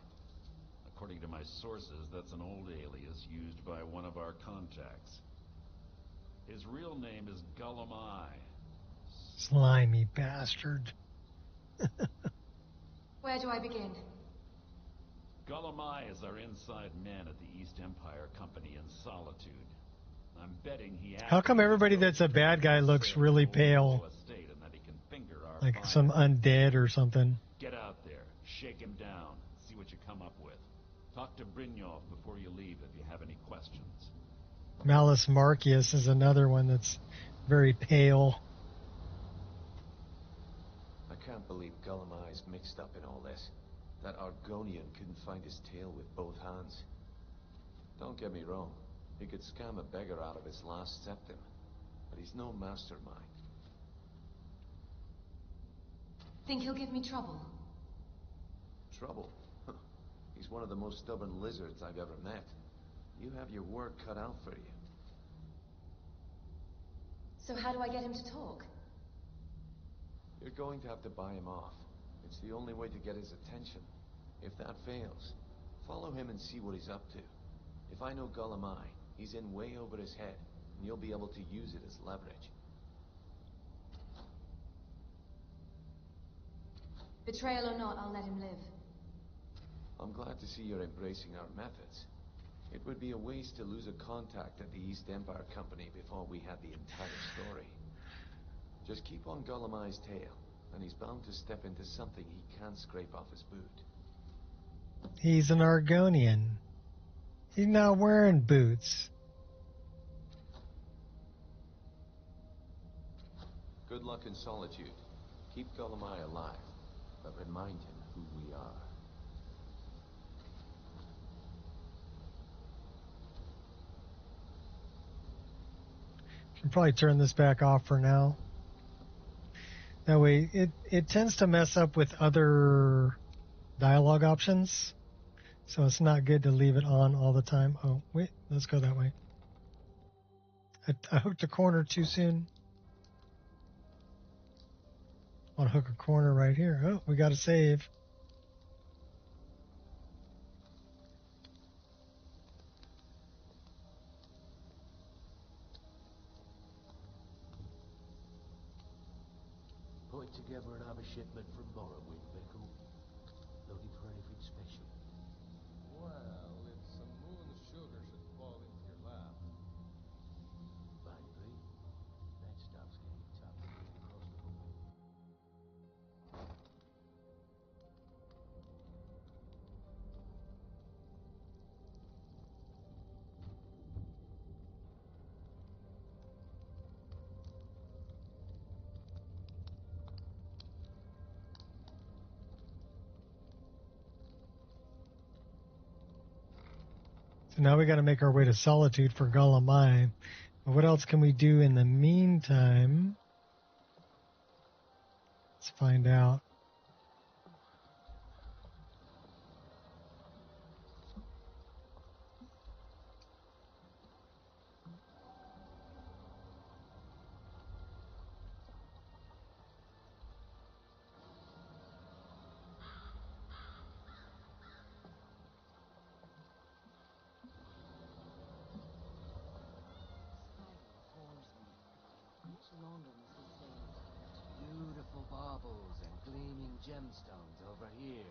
According to my sources, that's an old alias used by one of our contacts. His real name is Gullumai. Slimy bastard. Where do I begin? Gullumai is our inside man at the East Empire Company in Solitude. I'm betting he How come everybody that's a bad guy looks really pale? Like some undead or something. Get out there, shake him down, see what you come up with. Talk to Brynjolf before you leave if you have any questions. Malus Marcius is another one that's very pale. I can't believe Gullumai is mixed up in all this. That Argonian couldn't find his tail with both hands. Don't get me wrong, he could scam a beggar out of his last septim, but he's no mastermind. Think he'll give me trouble? Trouble? He's one of the most stubborn lizards I've ever met. You have your work cut out for you. So how do I get him to talk? You're going to have to buy him off. It's the only way to get his attention. If that fails, follow him and see what he's up to. If I know Gullumai, he's in way over his head, and you'll be able to use it as leverage. Betrayal or not, I'll let him live. I'm glad to see you're embracing our methods. It would be a waste to lose a contact at the East Empire Company before we had the entire story. Just keep on Gullumai's tail, and he's bound to step into something he can't scrape off his boot. He's an Argonian. He's not wearing boots. Good luck in Solitude. Keep Gullumai alive, but remind him who we are. Should probably turn this back off for now. That way, it tends to mess up with other dialogue options. So it's not good to leave it on all the time. Oh, wait, let's go that way. I hooked a corner too soon. I want to hook a corner right here. Oh, we got to save. Putting together another shipment from Morrowind, Mickle. Looking for anything special? Well, if some moon sugar should fall into your lap. Maybe. That stuff's getting tough to get across the border. So now we got to make our way to Solitude for Golemai. But what else can we do in the meantime? Let's find out. Beautiful baubles and gleaming gemstones over here.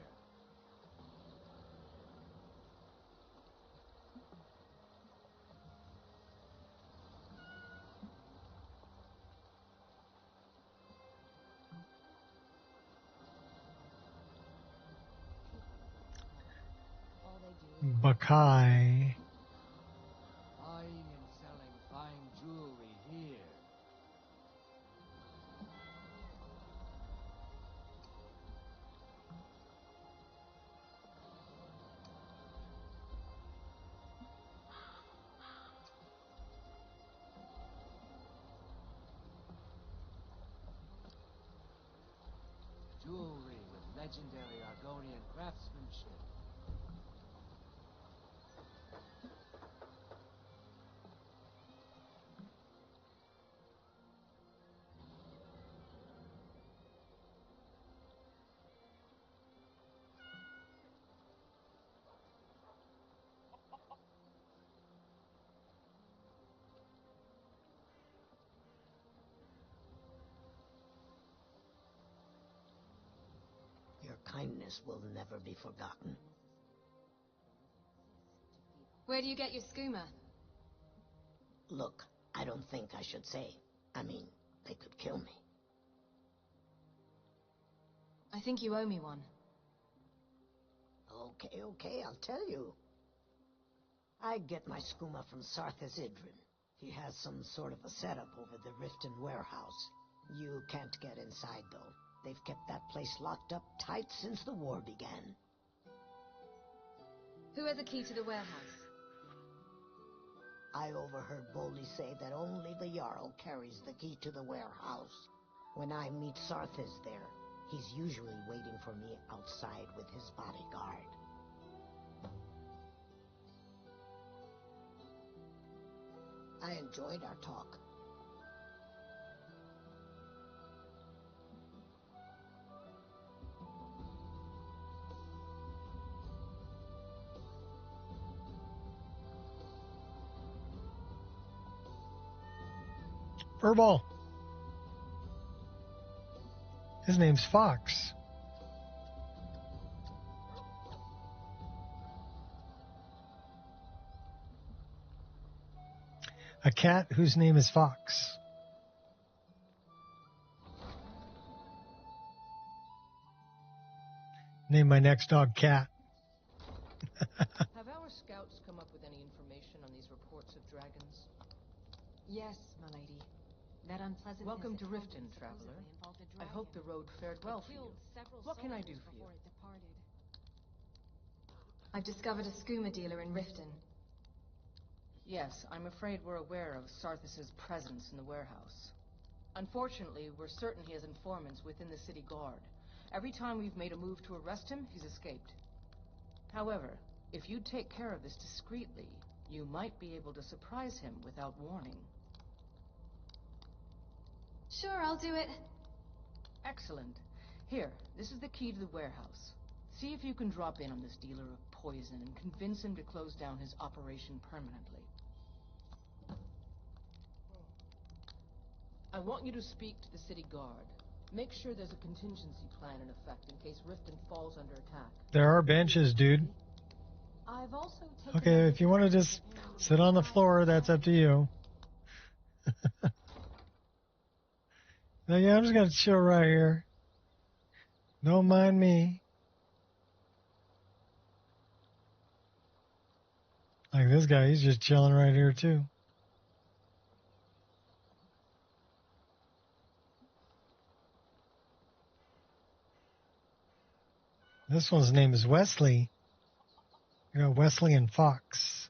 Bakai. Buying and selling fine jewelry here. Jewelry with legendary Argonian craftsmanship. Your kindness will never be forgotten. Where do you get your skooma? Look, I don't think I should say. I mean, they could kill me. I think you owe me one. Okay, I'll tell you. I get my skooma from Sarthis Idrin. He has some sort of a setup over the Riften warehouse. You can't get inside, though. They've kept that place locked up tight since the war began. Who has a key to the warehouse? I overheard Boldy say that only the Jarl carries the key to the warehouse. When I meet Sarthis there, he's usually waiting for me outside with his bodyguard. I enjoyed our talk. Furball. His name's Fox. A cat whose name is Fox. Name my next dog Cat. Have our scouts come up with any information on these reports of dragons? Yes, my lady. That unpleasant Welcome to visit Riften, supposedly traveler. involved a I hope the dragon. road fared well for you. Killed several What can I do soldiers for you? before it departed. I've discovered a skooma dealer in Riften. Yes, I'm afraid we're aware of Sarthis' presence in the warehouse. Unfortunately, we're certain he has informants within the city guard. Every time we've made a move to arrest him, he's escaped. However, if you take care of this discreetly, you might be able to surprise him without warning. Sure, I'll do it. Excellent. Here, this is the key to the warehouse. See if you can drop in on this dealer of poison and convince him to close down his operation permanently. I want you to speak to the city guard. Make sure there's a contingency plan in effect in case Riften falls under attack. There are benches, dude. I've also taken Okay, if you want to just sit on the floor, that's up to you. Now, yeah, I'm just going to chill right here. Don't mind me. Like this guy, he's just chilling right here, too. This one's name is Wesley. You know, Wesley and Fox.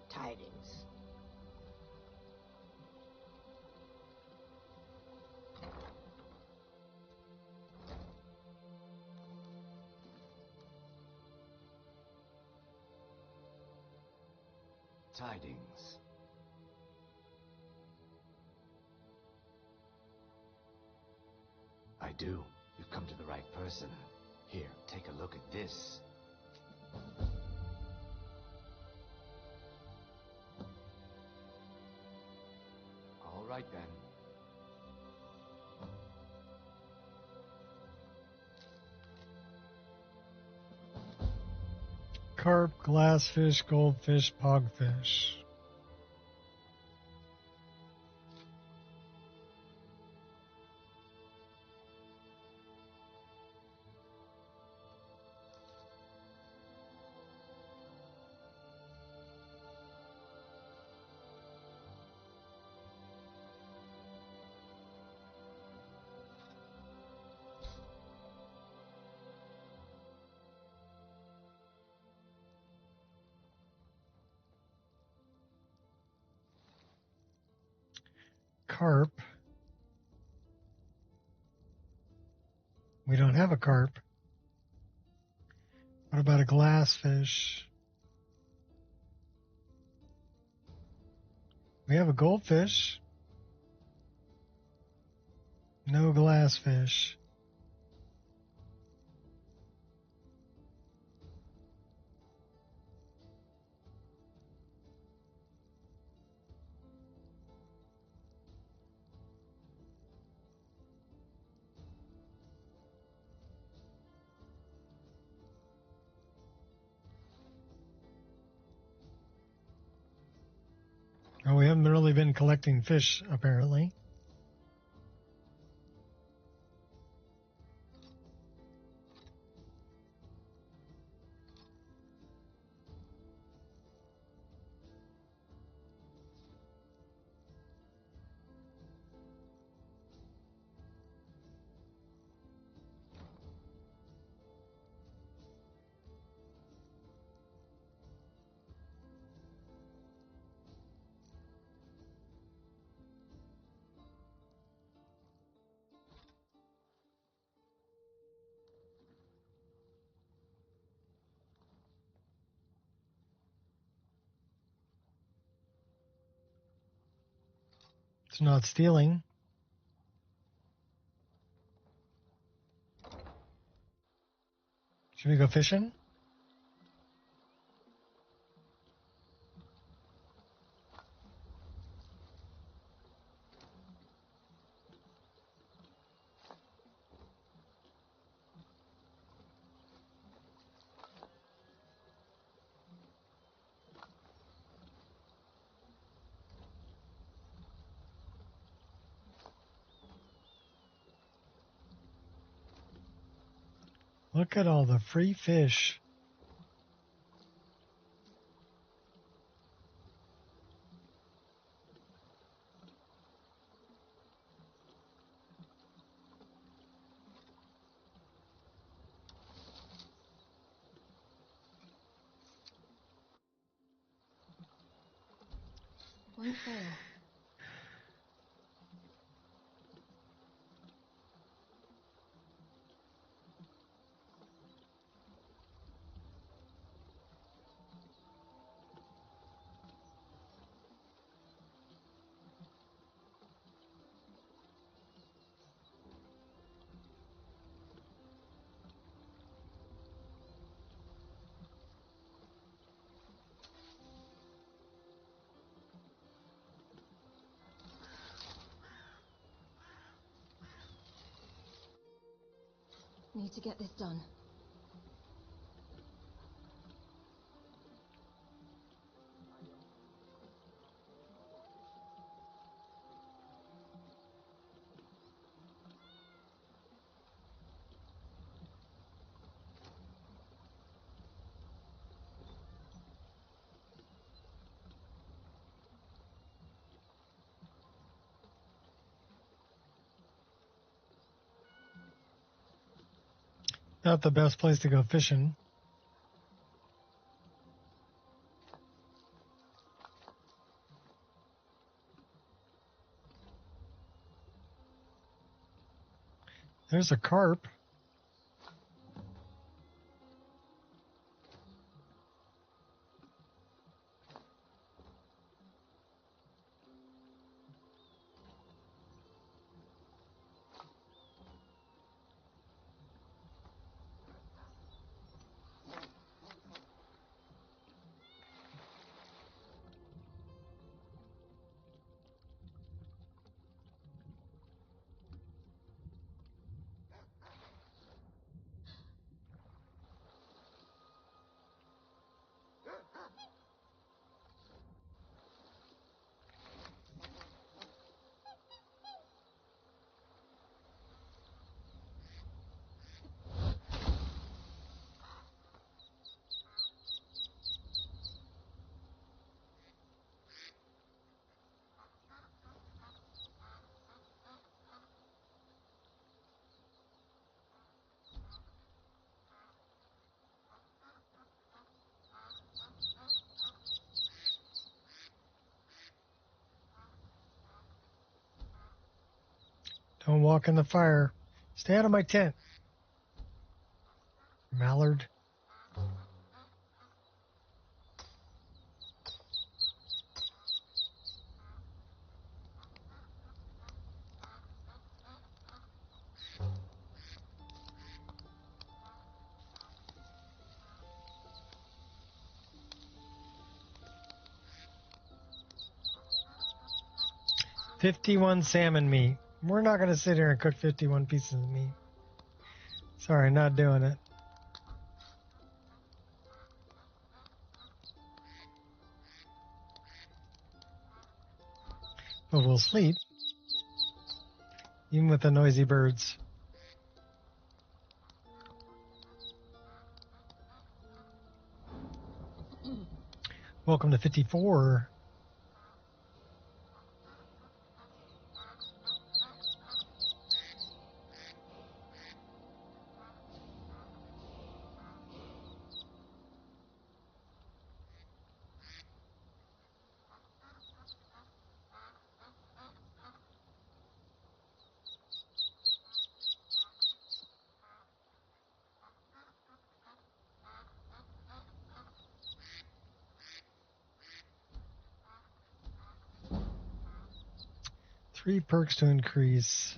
Tidings. Tidings. I do. You've come to the right person. Here, take a look at this. All right, then. Carp, glassfish, goldfish, pogfish. Carp. We don't have a carp. What about a glassfish? We have a goldfish. No glassfish. Oh, we haven't really been collecting fish, apparently. It's not stealing. Should we go fishing? Look at all the free fish. Won't fail. Need to get this done. Not the best place to go fishing. There's a carp. Don't walk in the fire. Stay out of my tent. Mallard. $51 salmon meat. We're not going to sit here and cook 51 pieces of meat. Sorry, not doing it. But we'll sleep, even with the noisy birds. Welcome to 54. Three perks to increase.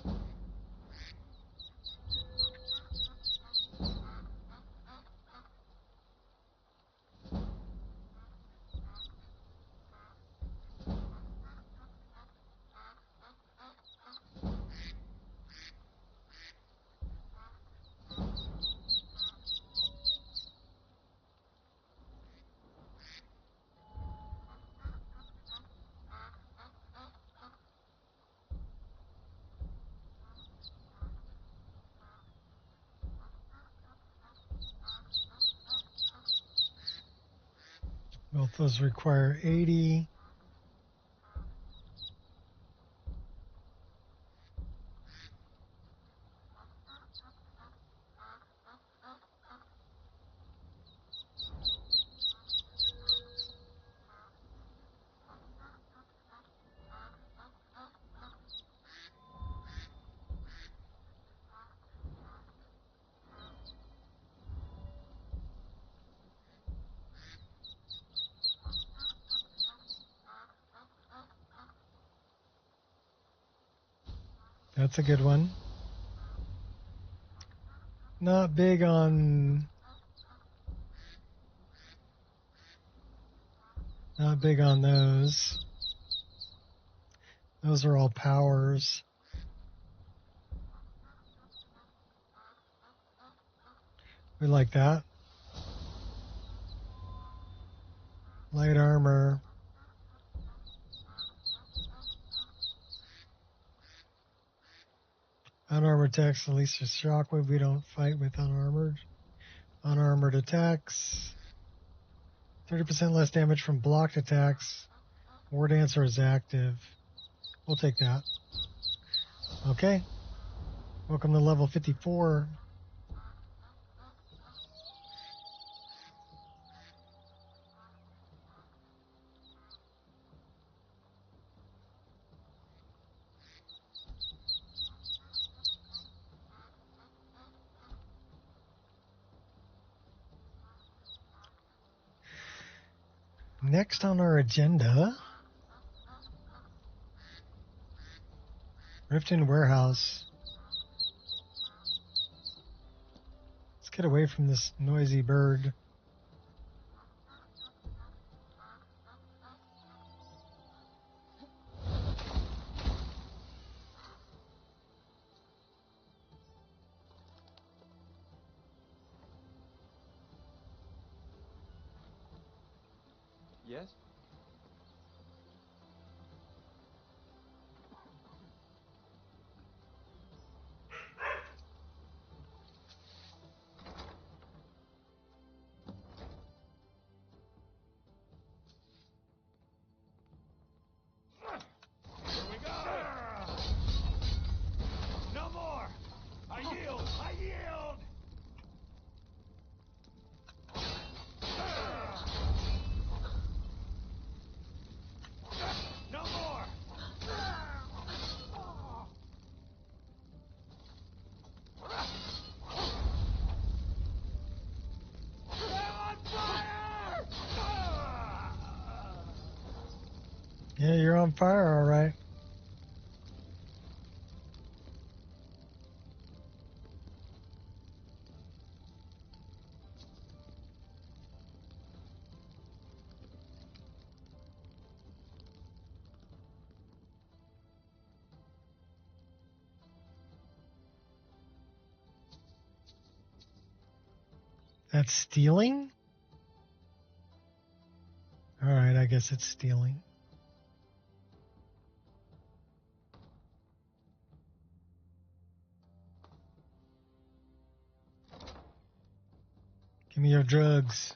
Both those require 80. That's a good one. Not big on those. Those are all powers. We like that. Light armor. Unarmored attacks, at least a shockwave. We don't fight with unarmored. Unarmored attacks. 30% less damage from blocked attacks. War Dancer is active. We'll take that. Okay. Welcome to level 54. Next on our agenda, Riften Warehouse. Let's get away from this noisy bird. Yes? Here we go! No more! I yield! I yield! No more! Yeah, you're on fire, all right. That's stealing? All right, I guess it's stealing. Give me your drugs.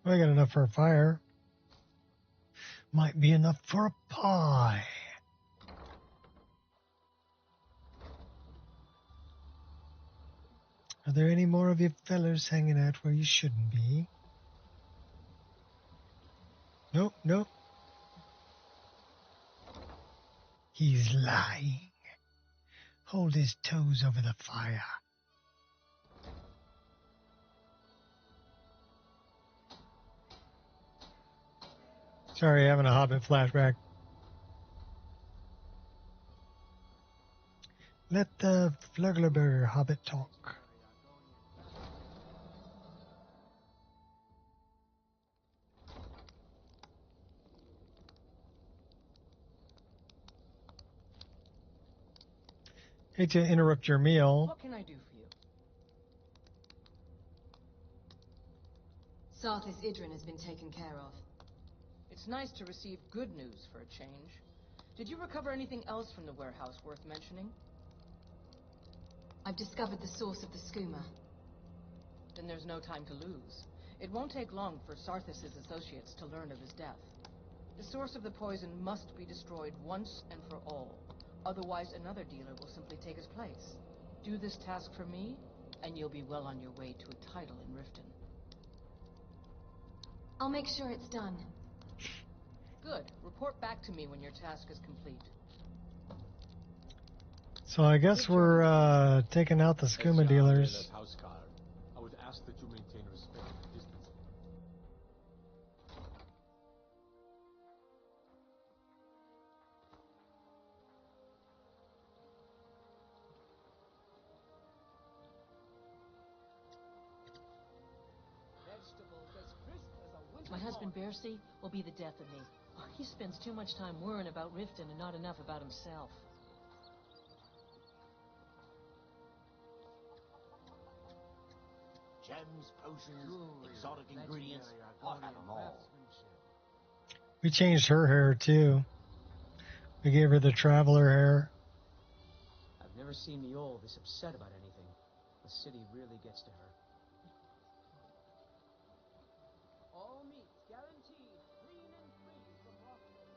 I got enough for a fire. Might be enough for a pie. Are there any more of you fellas hanging out where you shouldn't be? Nope, nope. He's lying. Hold his toes over the fire. Sorry, having a Hobbit flashback. Let the Fluglerberger Hobbit talk. Hate to interrupt your meal. What can I do for you? Sarthis Idrin has been taken care of. It's nice to receive good news for a change. Did you recover anything else from the warehouse worth mentioning? I've discovered the source of the skooma. Then there's no time to lose. It won't take long for Sarthis' associates to learn of his death. The source of the poison must be destroyed once and for all. Otherwise, another dealer will simply take his place. Do this task for me, and you'll be well on your way to a title in Riften. I'll make sure it's done. Good. Report back to me when your task is complete. So I guess we're taking out the skooma dealers. I would ask that you maintain respectful distance. My husband Bercy will be the death of me. He spends too much time worrying about Riften and not enough about himself. Gems, potions, exotic ingredients, I'll have them all. We changed her hair too. We gave her the traveler hair. I've never seen Niol this upset about anything. The city really gets to her. All meats guaranteed, clean and free from broccoli.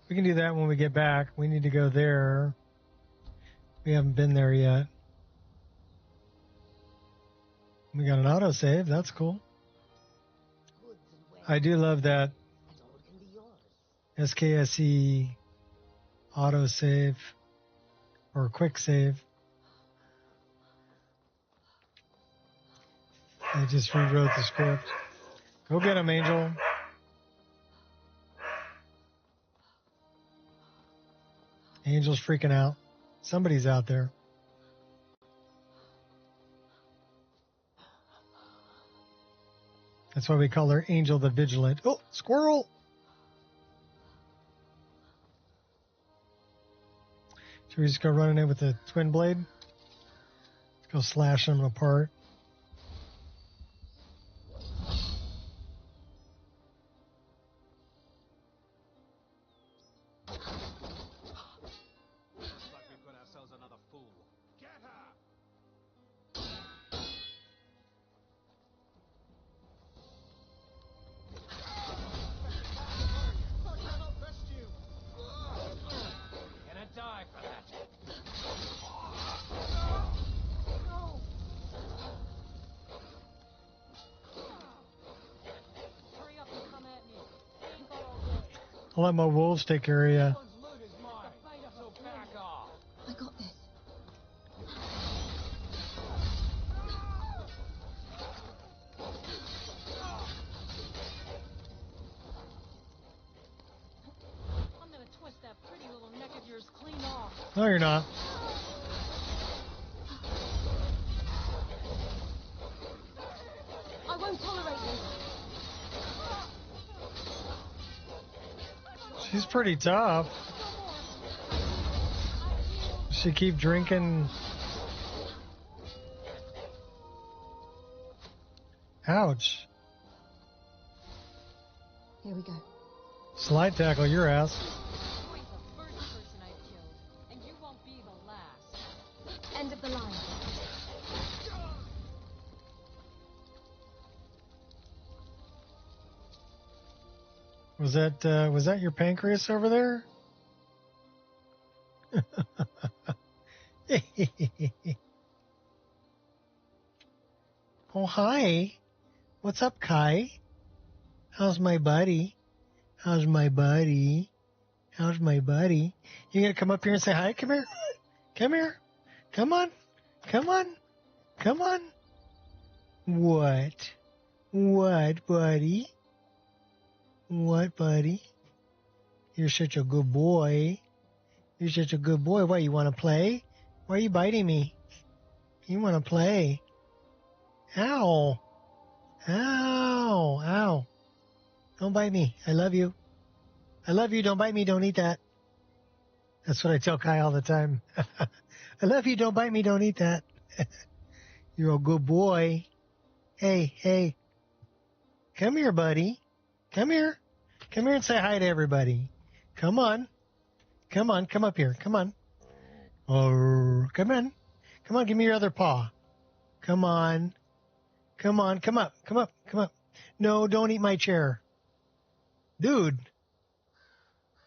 We can do that when we get back. We need to go there. We haven't been there yet. We got an autosave. That's cool. I do love that SKSE autosave or quick save. I just rewrote the script. Go get him, Angel. Angel's freaking out. Somebody's out there. That's why we call her Angel the Vigilant. Oh, squirrel! Should we just go running in with the twin blade? Let's go slash them apart. I'll let my wolves take care of you. I got this. I'm gonna twist that pretty little neck of yours clean off. No, you're not. I won't tolerate this. She's pretty tough. She keep drinking. Ouch. Here we go. Slide tackle your ass. You're the first person I've killed, and you won't be the last. End of the line. Was that your pancreas over there? Oh, hi. What's up, Kai? How's my buddy? How's my buddy? How's my buddy? You gonna come up here and say hi? Come here. Come here. Come on. Come on. Come on. What? What, buddy? What, buddy? You're such a good boy. You're such a good boy. What, you want to play? Why are you biting me? You want to play. Ow. Ow. Ow. Don't bite me. I love you. I love you. Don't bite me. Don't eat that. That's what I tell Kai all the time. I love you. Don't bite me. Don't eat that. You're a good boy. Hey, hey. Come here, buddy. Come here. Come here and say hi to everybody. Come on. Come on. Come up here. Come on. Oh, come in. Come on. Give me your other paw. Come on. Come on. Come up. Come up. Come up. No, don't eat my chair. Dude.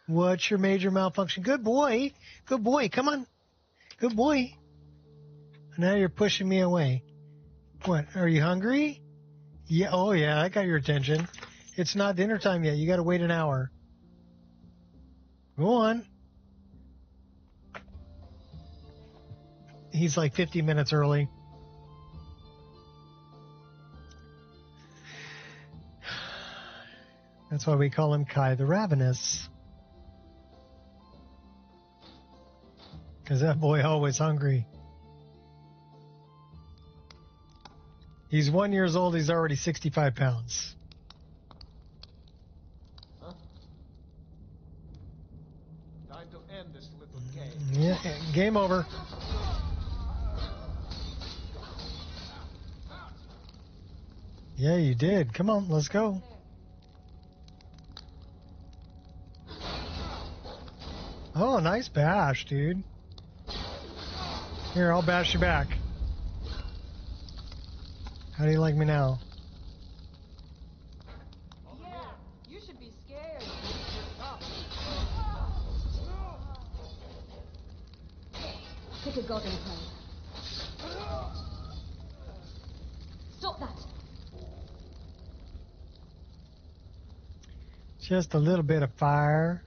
What's your major malfunction? Good boy. Good boy. Come on. Good boy. Now you're pushing me away. What? Are you hungry? Yeah. Oh, yeah. I got your attention. It's not dinner time yet. You got to wait an hour. Go on. He's like 50 minutes early. That's why we call him Kai the Ravenous. Because that boy always hungry. He's 1 year old. He's already 65 pounds. Huh? Time to end this little game. Yeah, game over. Yeah, you did. Come on, let's go. Oh, nice bash, dude. Here, I'll bash you back. How do you like me now? Yeah, you should be scared. Pick a god and pray. Stop that! Just a little bit of fire.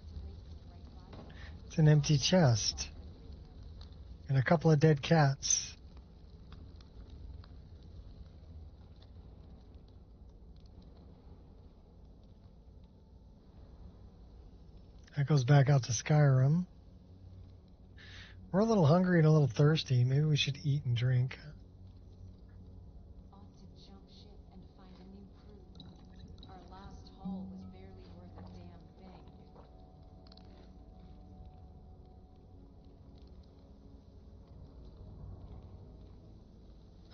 It's an empty chest. And a couple of dead cats. That goes back out to Skyrim. We're a little hungry and a little thirsty. Maybe we should eat and drink. Ought to jump ship and find a new crew. Our last haul was barely worth a damn thing.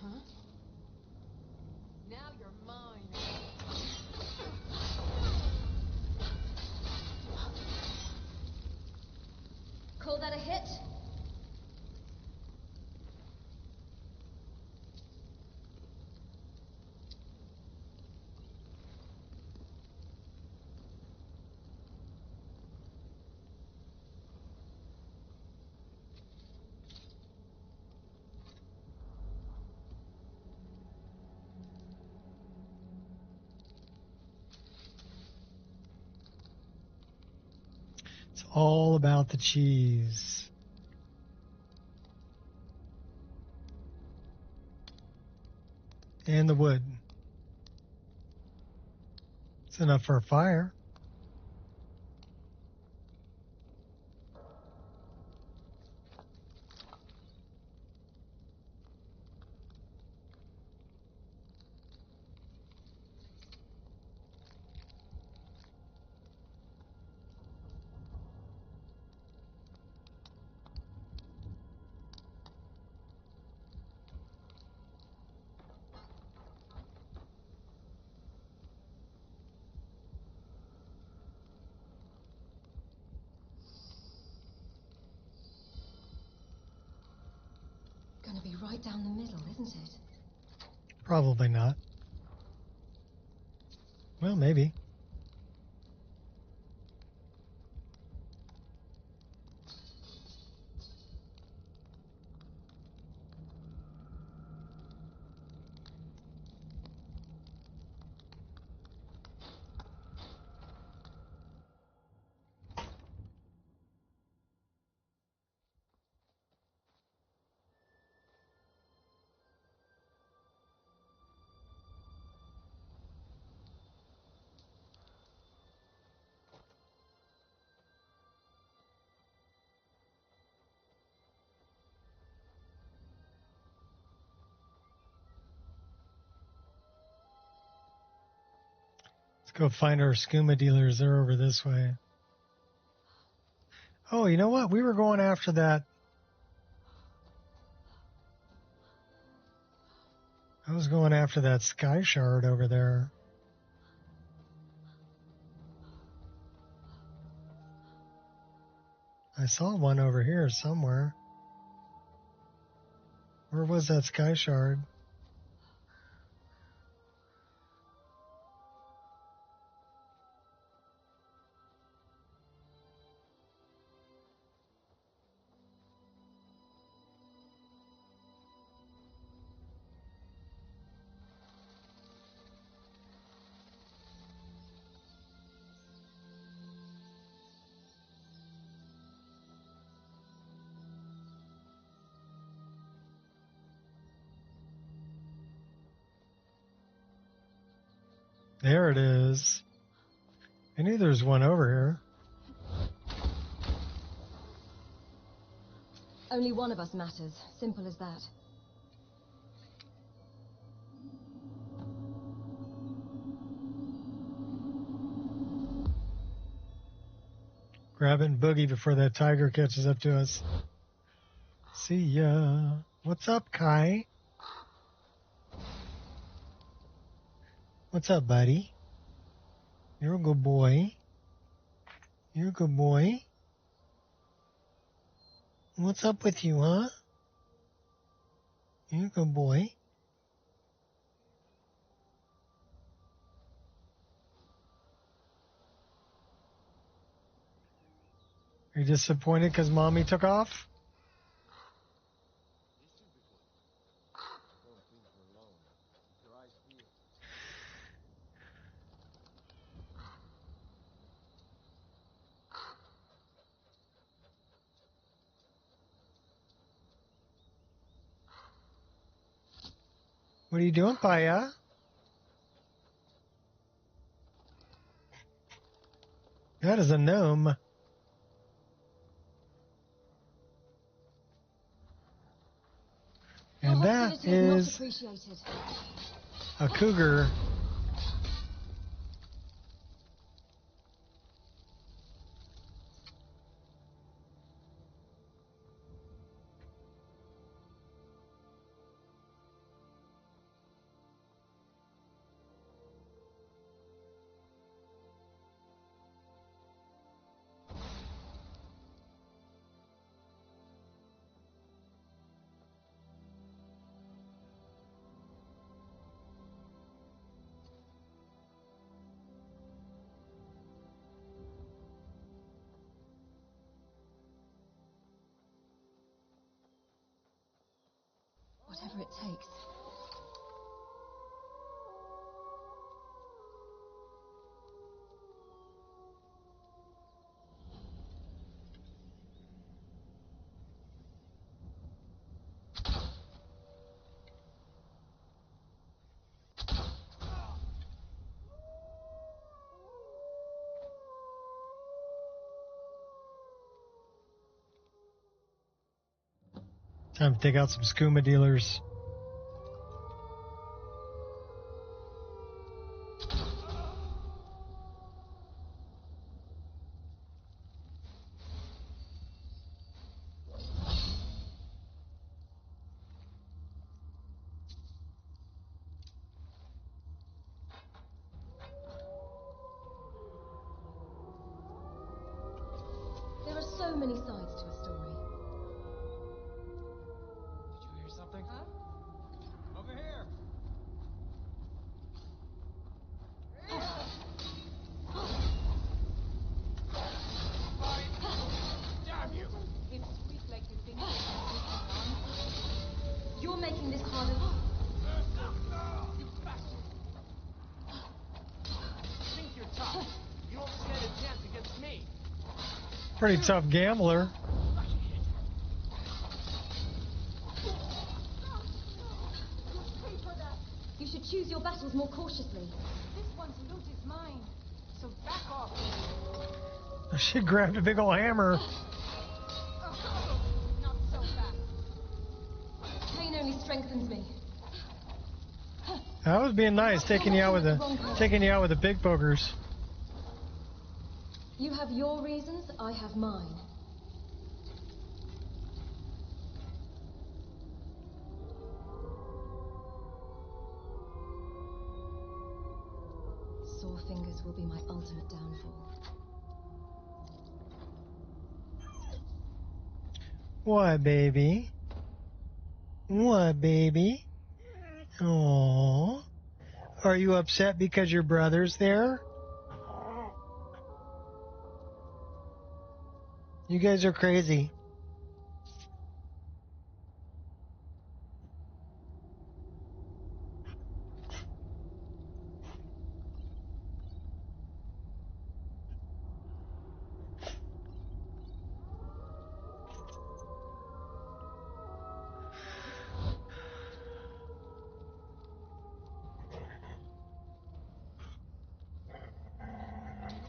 Huh? Now you're mine. Call that a hit? It's all about the cheese. And the wood. It's enough for a fire. Gonna be right down the middle, isn't it? Probably not. Well, maybe. Let's go find our skooma dealers. They're over this way. Oh, you know what? We were going after that. I was going after that sky shard over there. I saw one over here somewhere. Where was that sky shard? There it is. I knew there was one over here. Only one of us matters. Simple as that. Grab it and boogie before that tiger catches up to us. See ya. What's up, Kai? What's up, buddy? You're a good boy. You're a good boy. What's up with you, huh? You're a good boy. Are you disappointed because Mommy took off? What are you doing, Paya? That is a gnome. And that is a cougar. Whatever it takes. Time to take out some skooma dealers. There are so many sides to a story. Did you hear something? Huh? Over here! Damn you! It's sweet like you think. You're making this harder. You bastard! Think you're tough. You don't stand a chance against me. Pretty tough gambler. You should choose your battles more cautiously. This one's loot is mine, so back off. She grabbed a big old hammer. Not so fast. Pain only strengthens me. I was being nice, taking you out with the big pokers. You have your reasons, I have mine. Sore fingers will be my ultimate downfall. What, baby? What, baby? Aww. Are you upset because your brother's there? You guys are crazy.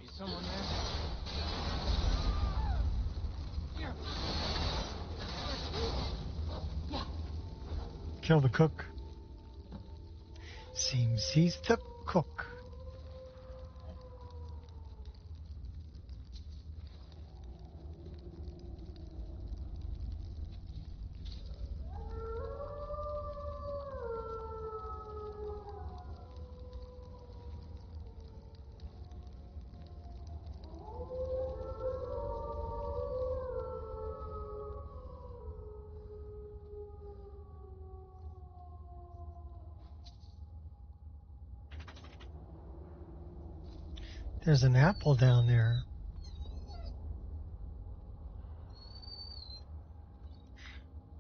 Is someone there? Here. Yeah. Kill the cook. Seems he's the cook. There's an apple down there.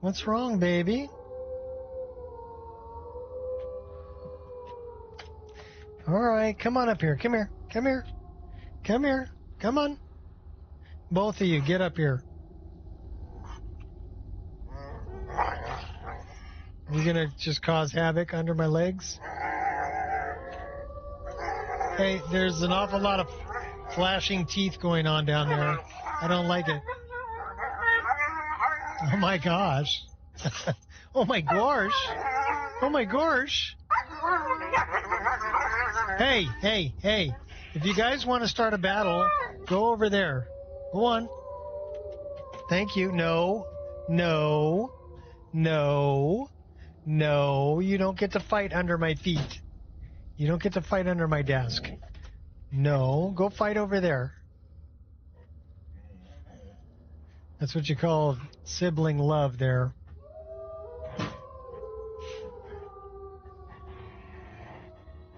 What's wrong, baby? All right, come on up here. Come here. Come here. Come here. Come on. Both of you, get up here. You gonna just cause havoc under my legs? Hey, there's an awful lot of flashing teeth going on down there. I don't like it. Oh my gosh. Oh my gosh. Oh my gosh. Hey, hey, hey. If you guys want to start a battle, go over there. Go on. Thank you. No, no, no, no. You don't get to fight under my feet. You don't get to fight under my desk. No, go fight over there. That's what you call sibling love there.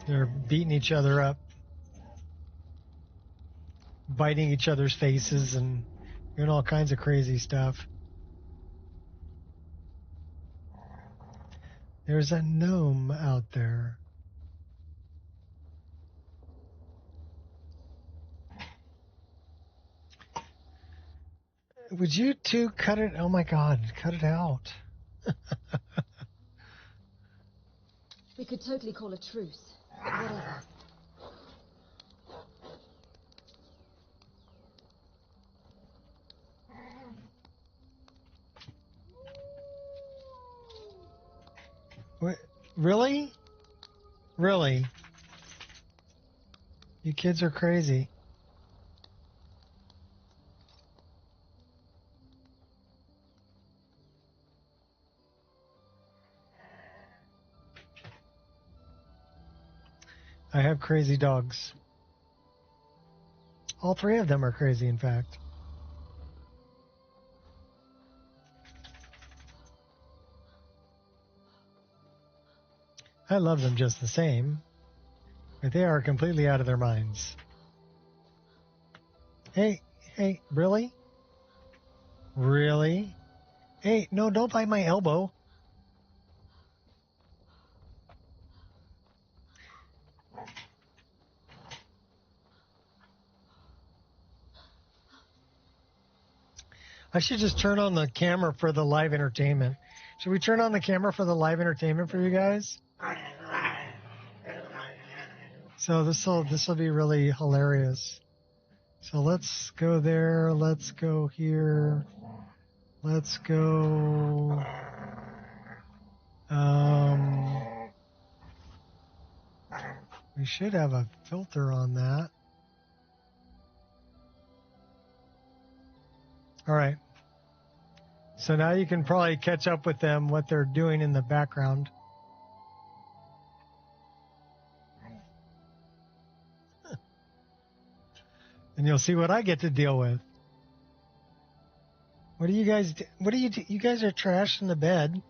They're beating each other up, biting each other's faces, and doing all kinds of crazy stuff. There's a gnome out there. Would you two cut it? Oh my God, cut it out. We could totally call a truce. Whatever. What? Really? Really? You kids are crazy. I have crazy dogs. All three of them are crazy, in fact. I love them just the same, but they are completely out of their minds. Hey, hey, really? Really? Hey, no, don't bite my elbow. I should just turn on the camera for the live entertainment. Should we turn on the camera for the live entertainment for you guys? So this will be really hilarious. So let's go there. Let's go here. Let's go. We should have a filter on that. All right. So now you can probably catch up with them, what they're doing in the background. And you'll see what I get to deal with. What do you guys do? What do? You guys are trashed in the bed.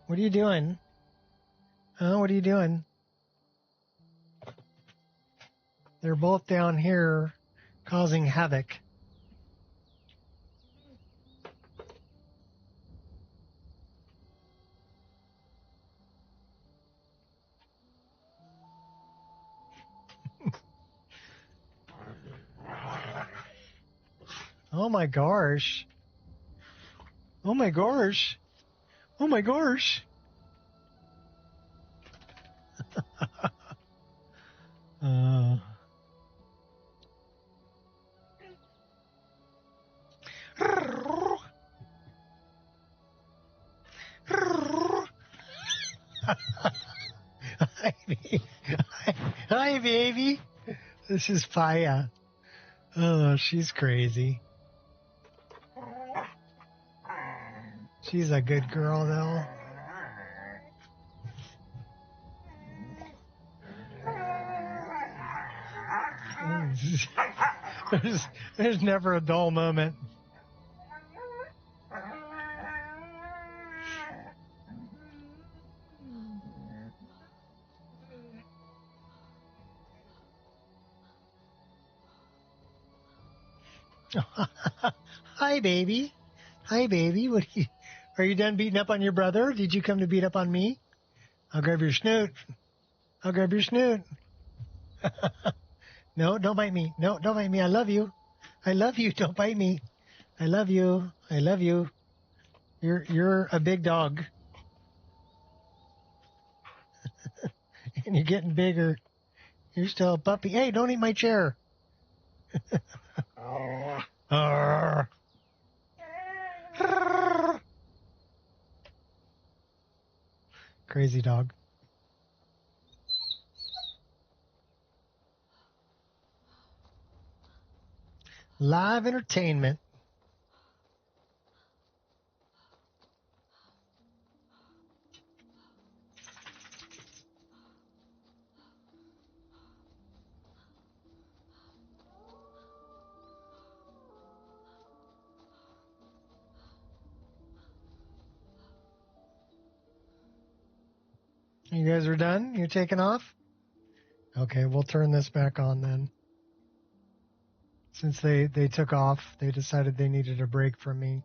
What are you doing? What are you doing? They're both down here causing havoc. Oh my gosh. Oh my gosh. Oh my gosh. Hi, baby. This is Paya. Oh, she's crazy. She's a good girl, though. There's never a dull moment. Hi, baby. Hi, baby. Are you done beating up on your brother? Did you come to beat up on me? I'll grab your snoot. I'll grab your snoot. No, don't bite me. No, don't bite me. I love you. I love you. Don't bite me. I love you. I love you. You're a big dog. And you're getting bigger. You're still a puppy. Hey, don't eat my chair. Crazy dog. Live entertainment. You guys are done? You're taking off? Okay, we'll turn this back on then. Since they took off, they decided they needed a break from me.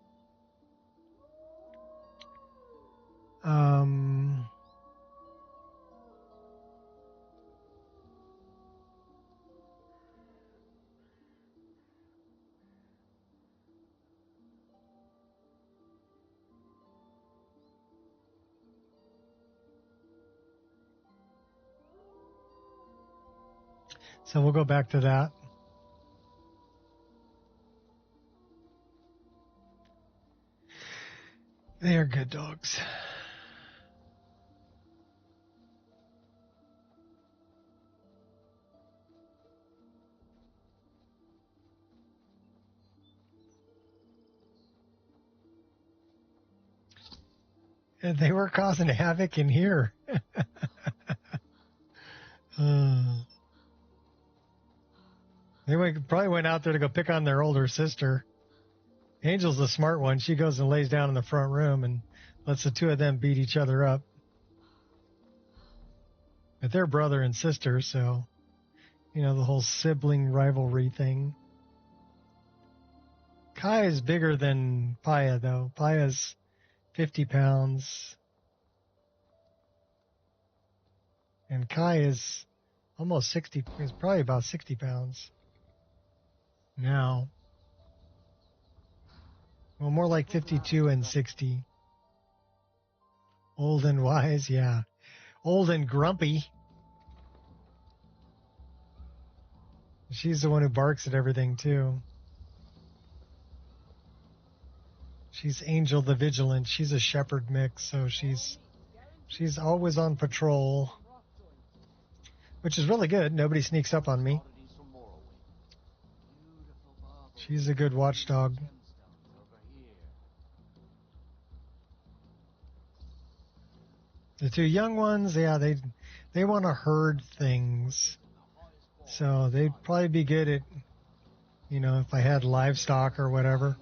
So we'll go back to that. They are good dogs. And they were causing havoc in here. They probably went out there to go pick on their older sister. Angel's the smart one. She goes and lays down in the front room and lets the two of them beat each other up. But they're brother and sister, so, you know, the whole sibling rivalry thing. Kai is bigger than Paya, though. Paya's 50 pounds. And Kai is almost 60. He's probably about 60 pounds now. Well, more like 52 and 60. Old and wise, yeah. Old and grumpy. She's the one who barks at everything, too. She's Angel the Vigilant. She's a shepherd mix, so she's She's always on patrol, which is really good. Nobody sneaks up on me. She's a good watchdog. The two young ones, yeah, they want to herd things. So they'd probably be good at, you know, if I had livestock or whatever.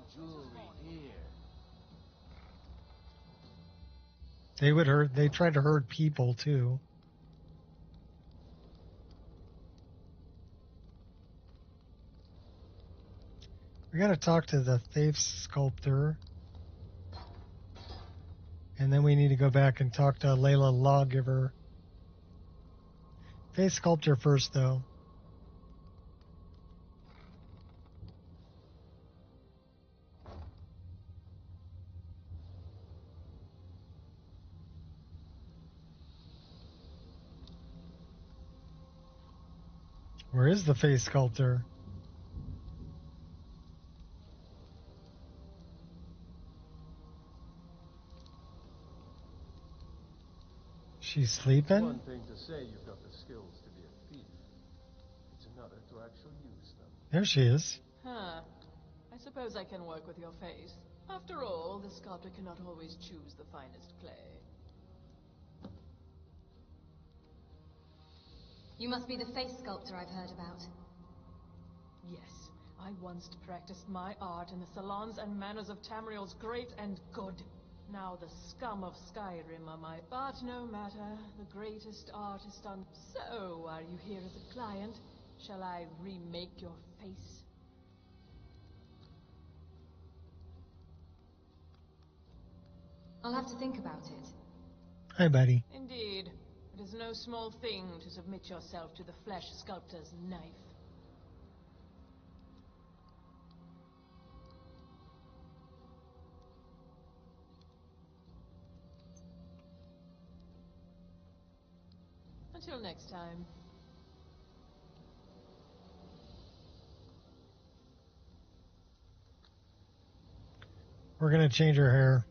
They try to herd people too. We got to talk to the faith sculptor. And then we need to go back and talk to Layla Lawgiver. Faith sculptor first, though. Where is the faith sculptor? She's sleeping? It's one thing to say you've got the skills to be a thief. It's another to actually use them. There she is. Huh. I suppose I can work with your face. After all, the sculptor cannot always choose the finest clay. You must be the face sculptor I've heard about. Yes, I once practiced my art in the salons and manners of Tamriel's great and good. Now the scum of Skyrim are my... But no matter, the greatest artist on... So, are you here as a client? Shall I remake your face? I'll have to think about it. Hi, buddy. Indeed. It is no small thing to submit yourself to the flesh sculptor's knife. Until next time. We're going to change her hair.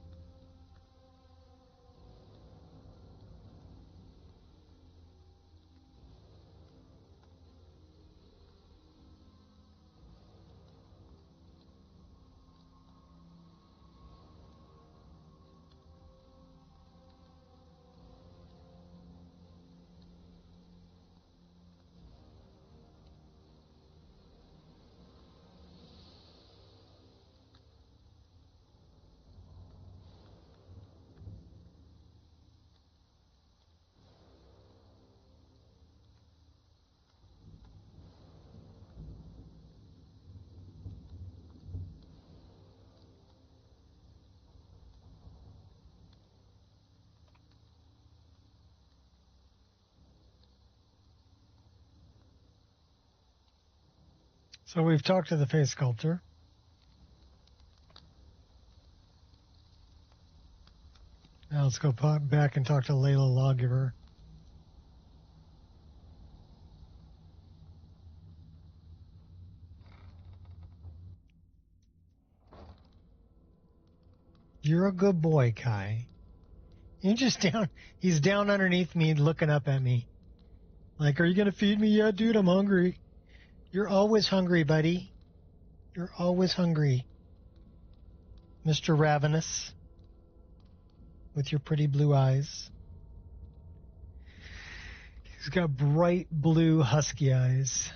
So we've talked to the face sculptor. Now let's go back and talk to Layla Lawgiver. You're a good boy, Kai. You're just down. He's down underneath me looking up at me. Like, are you going to feed me? Yeah, dude, I'm hungry. You're always hungry, buddy. You're always hungry. Mr. Ravenous. With your pretty blue eyes. He's got bright blue husky eyes.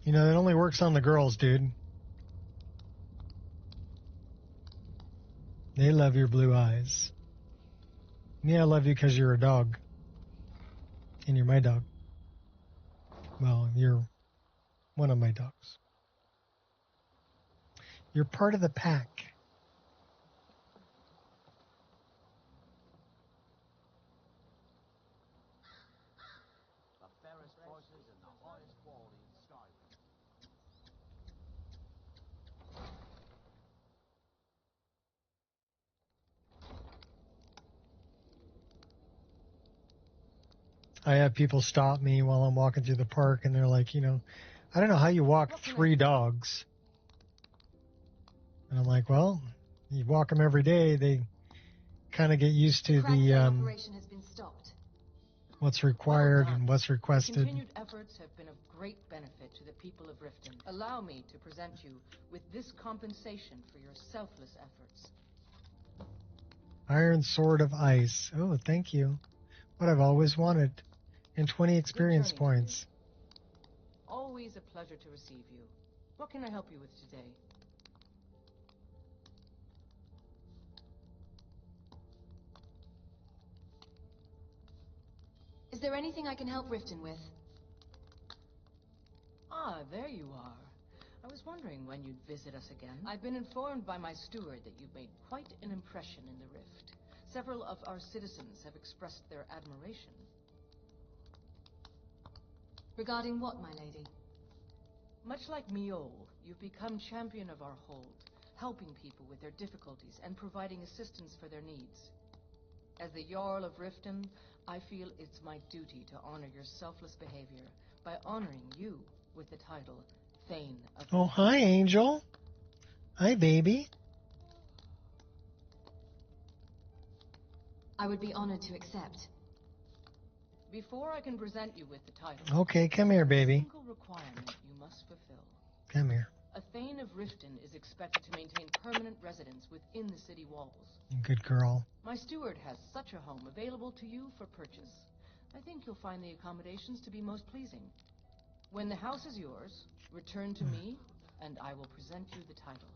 You know, it only works on the girls, dude. They love your blue eyes. Me, I love you because you're a dog. And you're my dog. Well, you're one of my dogs. You're part of the pack. The fairest prices and the highest quality in Skyrim. I have people stop me while I'm walking through the park, and they're like, you know, I don't know how you walk 3 dogs. And I'm like, well, you walk them every day, they kind of get used to Cracking the operation has been stopped. what's required and what's Your requested. continued efforts have been of great benefit to the people of Riften. Allow me to present you with this compensation for your selfless efforts. Iron Sword of Ice. Oh, thank you. What I've always wanted. And 20 experience Good journey to you. points. Always a pleasure to receive you. What can I help you with today? Is there anything I can help Riften with? Ah, there you are. I was wondering when you'd visit us again. I've been informed by my steward that you've made quite an impression in the Rift. Several of our citizens have expressed their admiration. Regarding what, my lady? Much like Miol, you've become champion of our hold, helping people with their difficulties and providing assistance for their needs. As the Jarl of Riften, I feel it's my duty to honor your selfless behavior by honoring you with the title Thane of Oh, hi, Angel. Hi, baby. I would be honored to accept. Before I can present you with the title, Okay, come here, there's a baby. single requirement you must fulfill. Come here. A Thane of Riften is expected to maintain permanent residence within the city walls. Good girl. My steward has such a home available to you for purchase. I think you'll find the accommodations to be most pleasing. When the house is yours, return to me, and I will present you the title.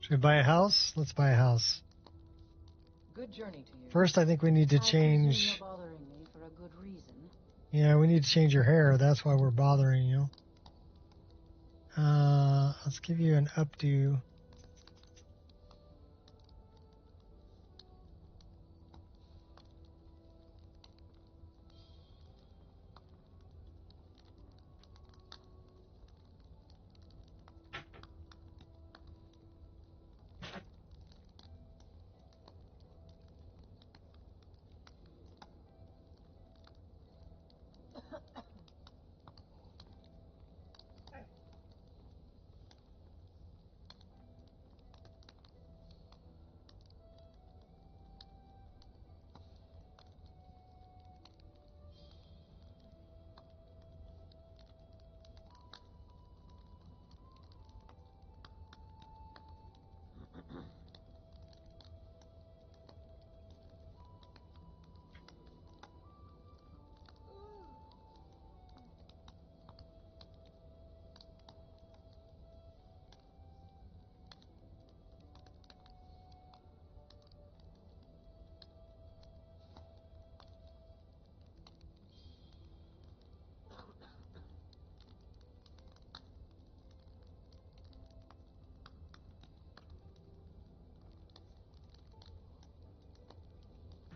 Should we buy a house? Let's buy a house. Good journey to you. First, I think we need to I presume change... you're bothering me for a good reason. Yeah, we need to change your hair. That's why we're bothering you. Let's give you an updo.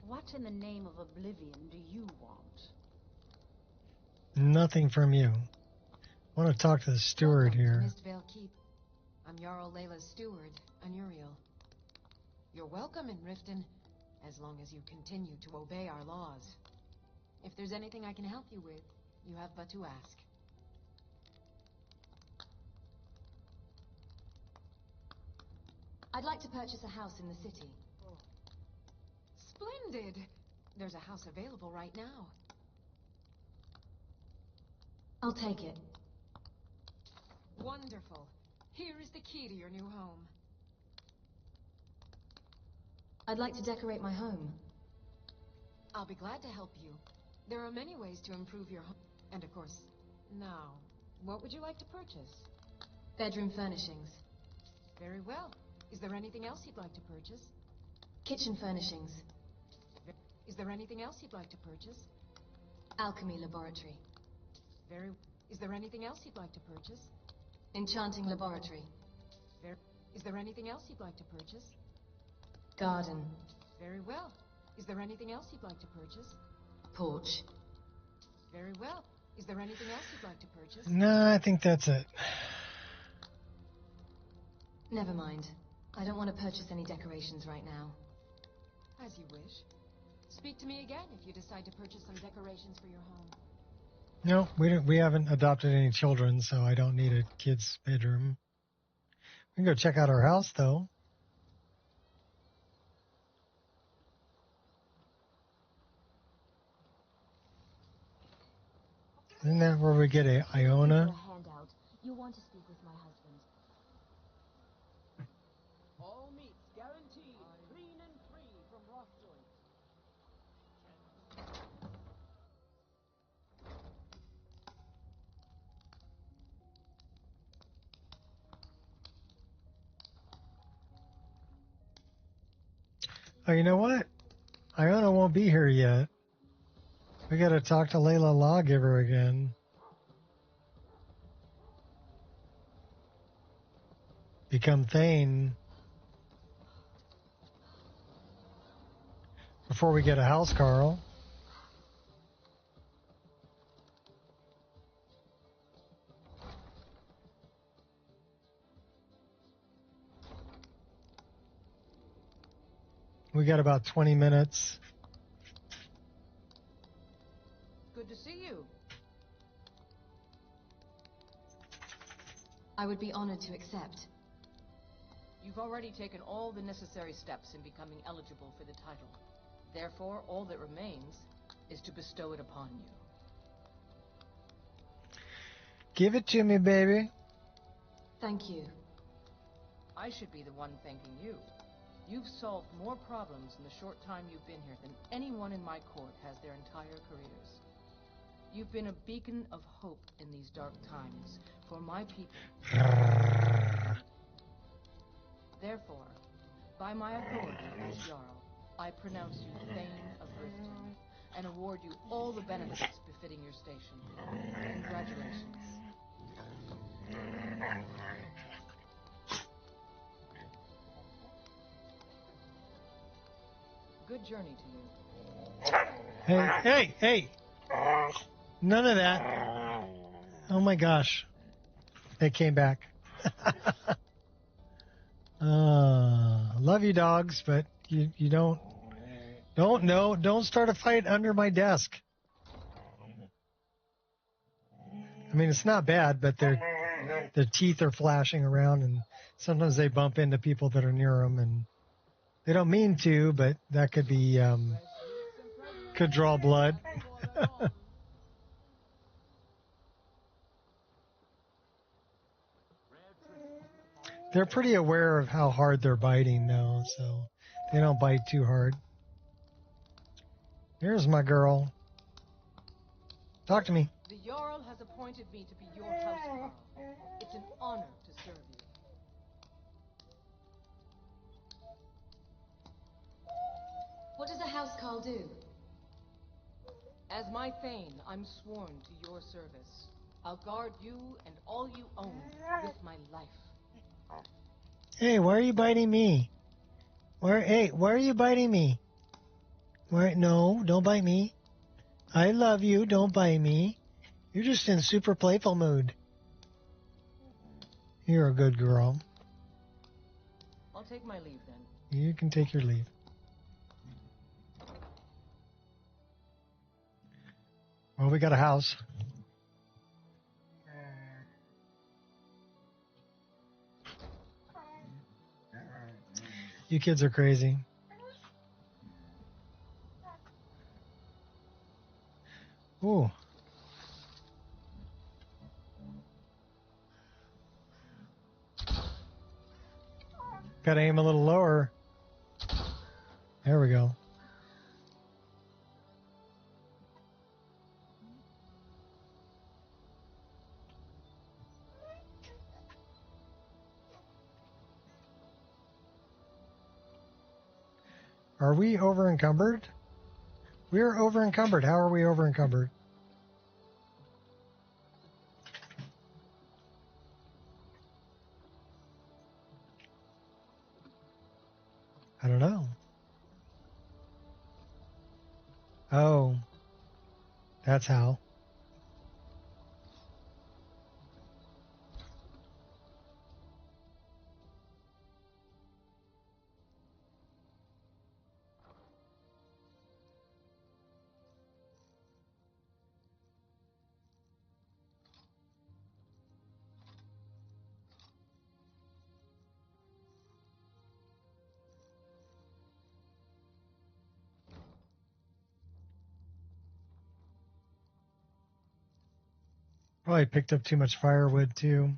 What in the name of oblivion do you want? Nothing from you. I want to talk to the steward Welcome here. to Mistvale Keep. I'm Jarl Layla's steward, Anuriel. You're welcome in Riften, as long as you continue to obey our laws. If there's anything I can help you with, you have but to ask. I'd like to purchase a house in the city. Splendid! There's a house available right now. I'll take it. Wonderful. Here is the key to your new home. I'd like to decorate my home. I'll be glad to help you. There are many ways to improve your home. And of course, now, what would you like to purchase? Bedroom furnishings. Very well. Is there anything else you'd like to purchase? Kitchen furnishings. Is there anything else you'd like to purchase? Alchemy laboratory. Is there anything else you'd like to purchase? Enchanting laboratory. Is there anything else you'd like to purchase? Garden. Very well. Is there anything else you'd like to purchase? Porch. Very well. Is there anything else you'd like to purchase? No, I think that's it. Never mind. I don't want to purchase any decorations right now. As you wish. Speak to me again if you decide to purchase some decorations for your home. No, we haven't adopted any children, so I don't need a kid's bedroom. We can go check out our house, though. Isn't that where we get a Iona? Handout. You want to speak with my husband. All meats guaranteed, clean and free from rough joints. Oh, you know what? Iona won't be here yet. We gotta talk to Layla Lawgiver again. Become Thane. Before we get a house, Carl. We got about 20 minutes. Good to see you. I would be honored to accept. You've already taken all the necessary steps in becoming eligible for the title. Therefore, all that remains is to bestow it upon you. Give it to me, baby. Thank you. I should be the one thanking you. You've solved more problems in the short time you've been here than anyone in my court has their entire careers. You've been a beacon of hope in these dark times for my people. Therefore, by my authority as Jarl, I pronounce you Thane of Riften and award you all the benefits befitting your station. Congratulations. Good journey to you. Hey! None of that. Oh my gosh. They came back. Love you, dogs, but you don't start a fight under my desk. I mean, it's not bad, but their teeth are flashing around, and sometimes they bump into people that are near them, and they don't mean to, but that could be could draw blood. They're pretty aware of how hard they're biting, though, so they don't bite too hard. Here's my girl. Talk to me. The Jarl has appointed me to be your housecarl. It's an honor to serve you. What does a housecarl do? As my Thane, I'm sworn to your service. I'll guard you and all you own with my life. Hey, why are you biting me? Why are you biting me? No, don't bite me. I love you, don't bite me. You're just in super playful mood. You're a good girl. I'll take my leave then. You can take your leave. Well, we got a house. You kids are crazy. Ooh. Gotta aim a little lower. There we go. Are we over encumbered? We're over encumbered. How are we over encumbered? I don't know. Oh, that's how. Probably picked up too much firewood too.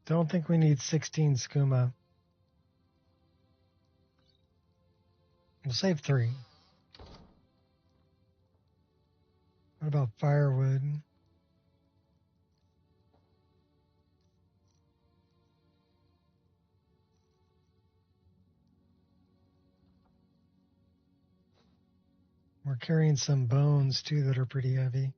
Don't think we need 16 skooma. We'll save 3. What about firewood? We're carrying some bones too that are pretty heavy.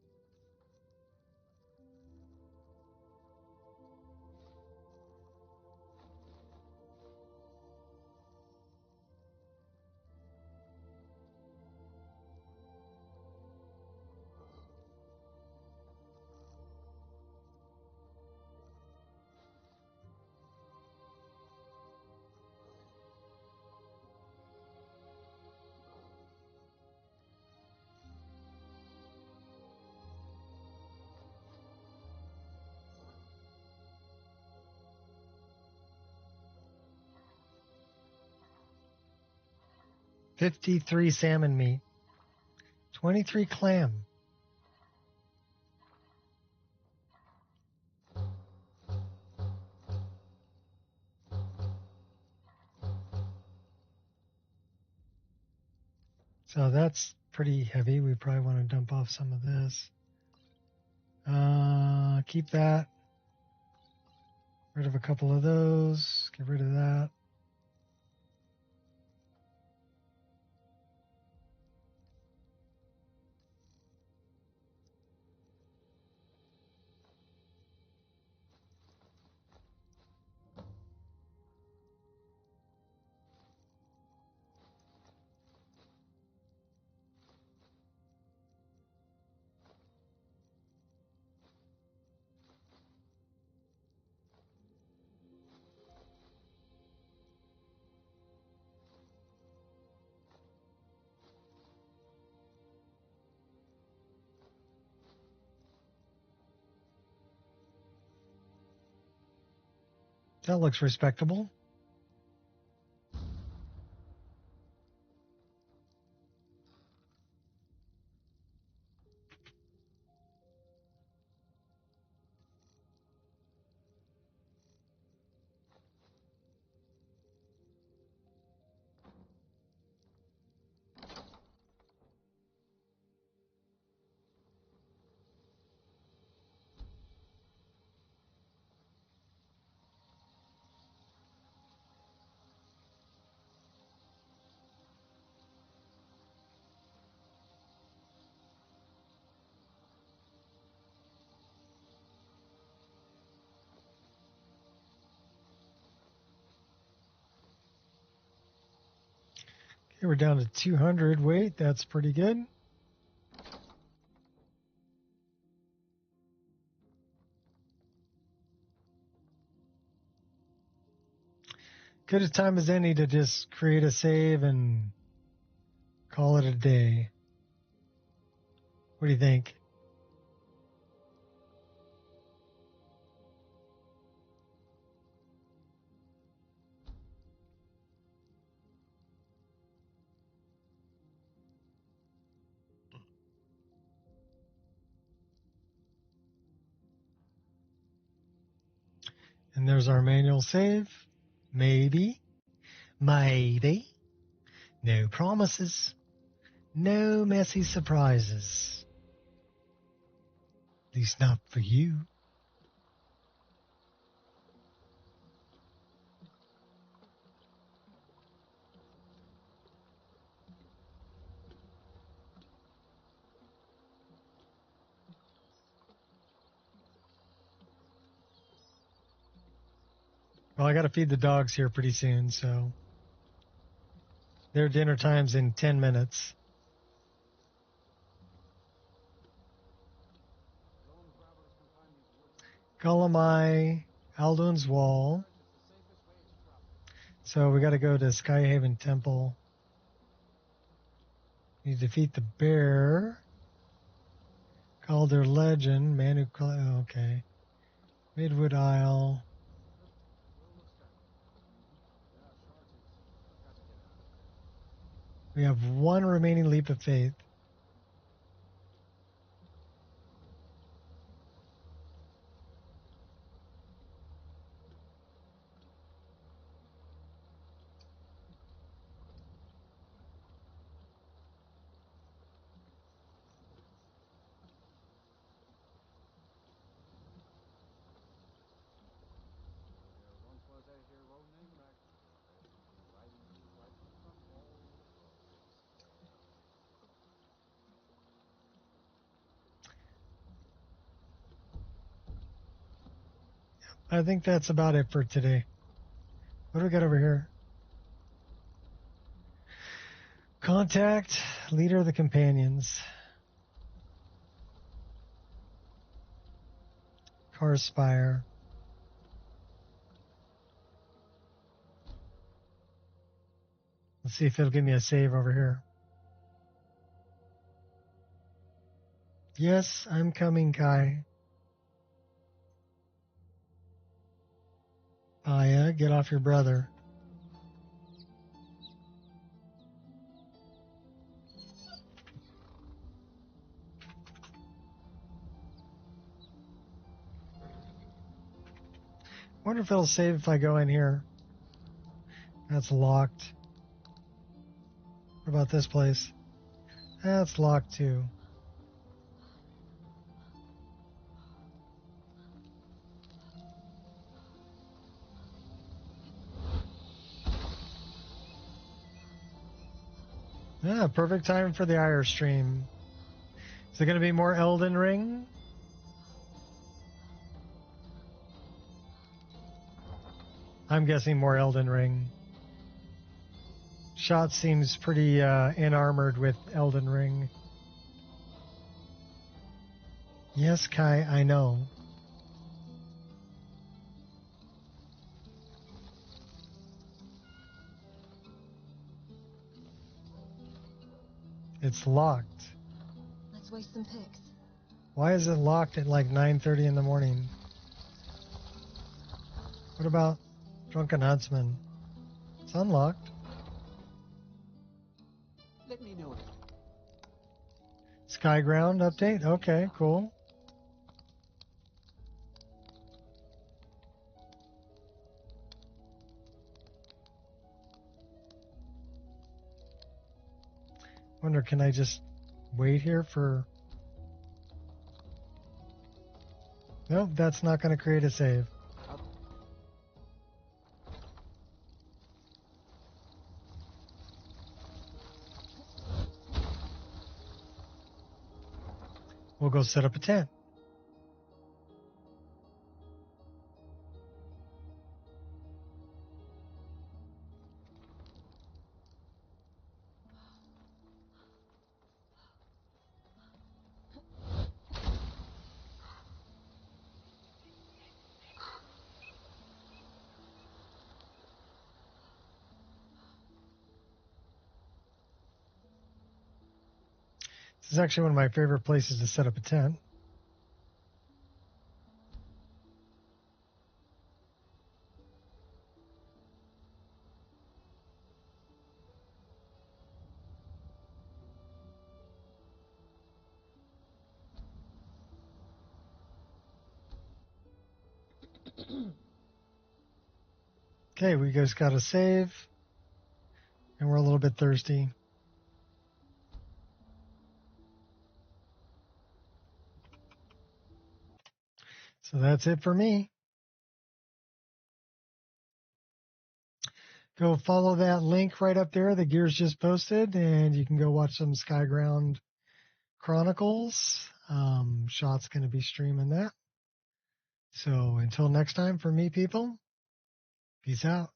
$53 salmon meat, 23 clam. So that's pretty heavy. We probably want to dump off some of this. Keep that. Rid of a couple of those. Get rid of that. That looks respectable. Okay, we're down to 200 weight. That's pretty good. Good a time as any to just create a save and call it a day. What do you think? And there's our manual save. Maybe. Maybe. No promises. No messy surprises. At least not for you. Well, I got to feed the dogs here pretty soon, so their dinner time's in 10 minutes. Golemai, Aldun's Wall. So we got to go to Skyhaven Temple. You defeat the bear. Calder Legend. Manu. Okay. Midwood Isle. We have one remaining leap of faith. I think that's about it for today. What do we got over here? Contact leader of the companions. Carspire. Let's see if it'll give me a save over here. Yes, I'm coming, Kai. Aya, get off your brother. Wonder if it'll save if I go in here. That's locked. What about this place? That's locked too. Yeah, perfect time for the IR stream. Is there going to be more Elden Ring? I'm guessing more Elden Ring. Shot seems pretty in-armored with Elden Ring. Yes, Kai, I know. It's locked. Let's waste some picks. Why is it locked at like 9:30 in the morning? What about Drunken Huntsman? It's unlocked. Let me know. Skyground update? Okay, cool. Wonder, can I just wait here for... Nope, that's not going to create a save. We'll go set up a tent. This is actually one of my favorite places to set up a tent. Okay, we just got to save. And we're a little bit thirsty. So that's it for me. Go follow that link right up there. The gear's just posted, and you can go watch some Skyground Chronicles. Shot's going to be streaming that. So until next time, for me, people, peace out.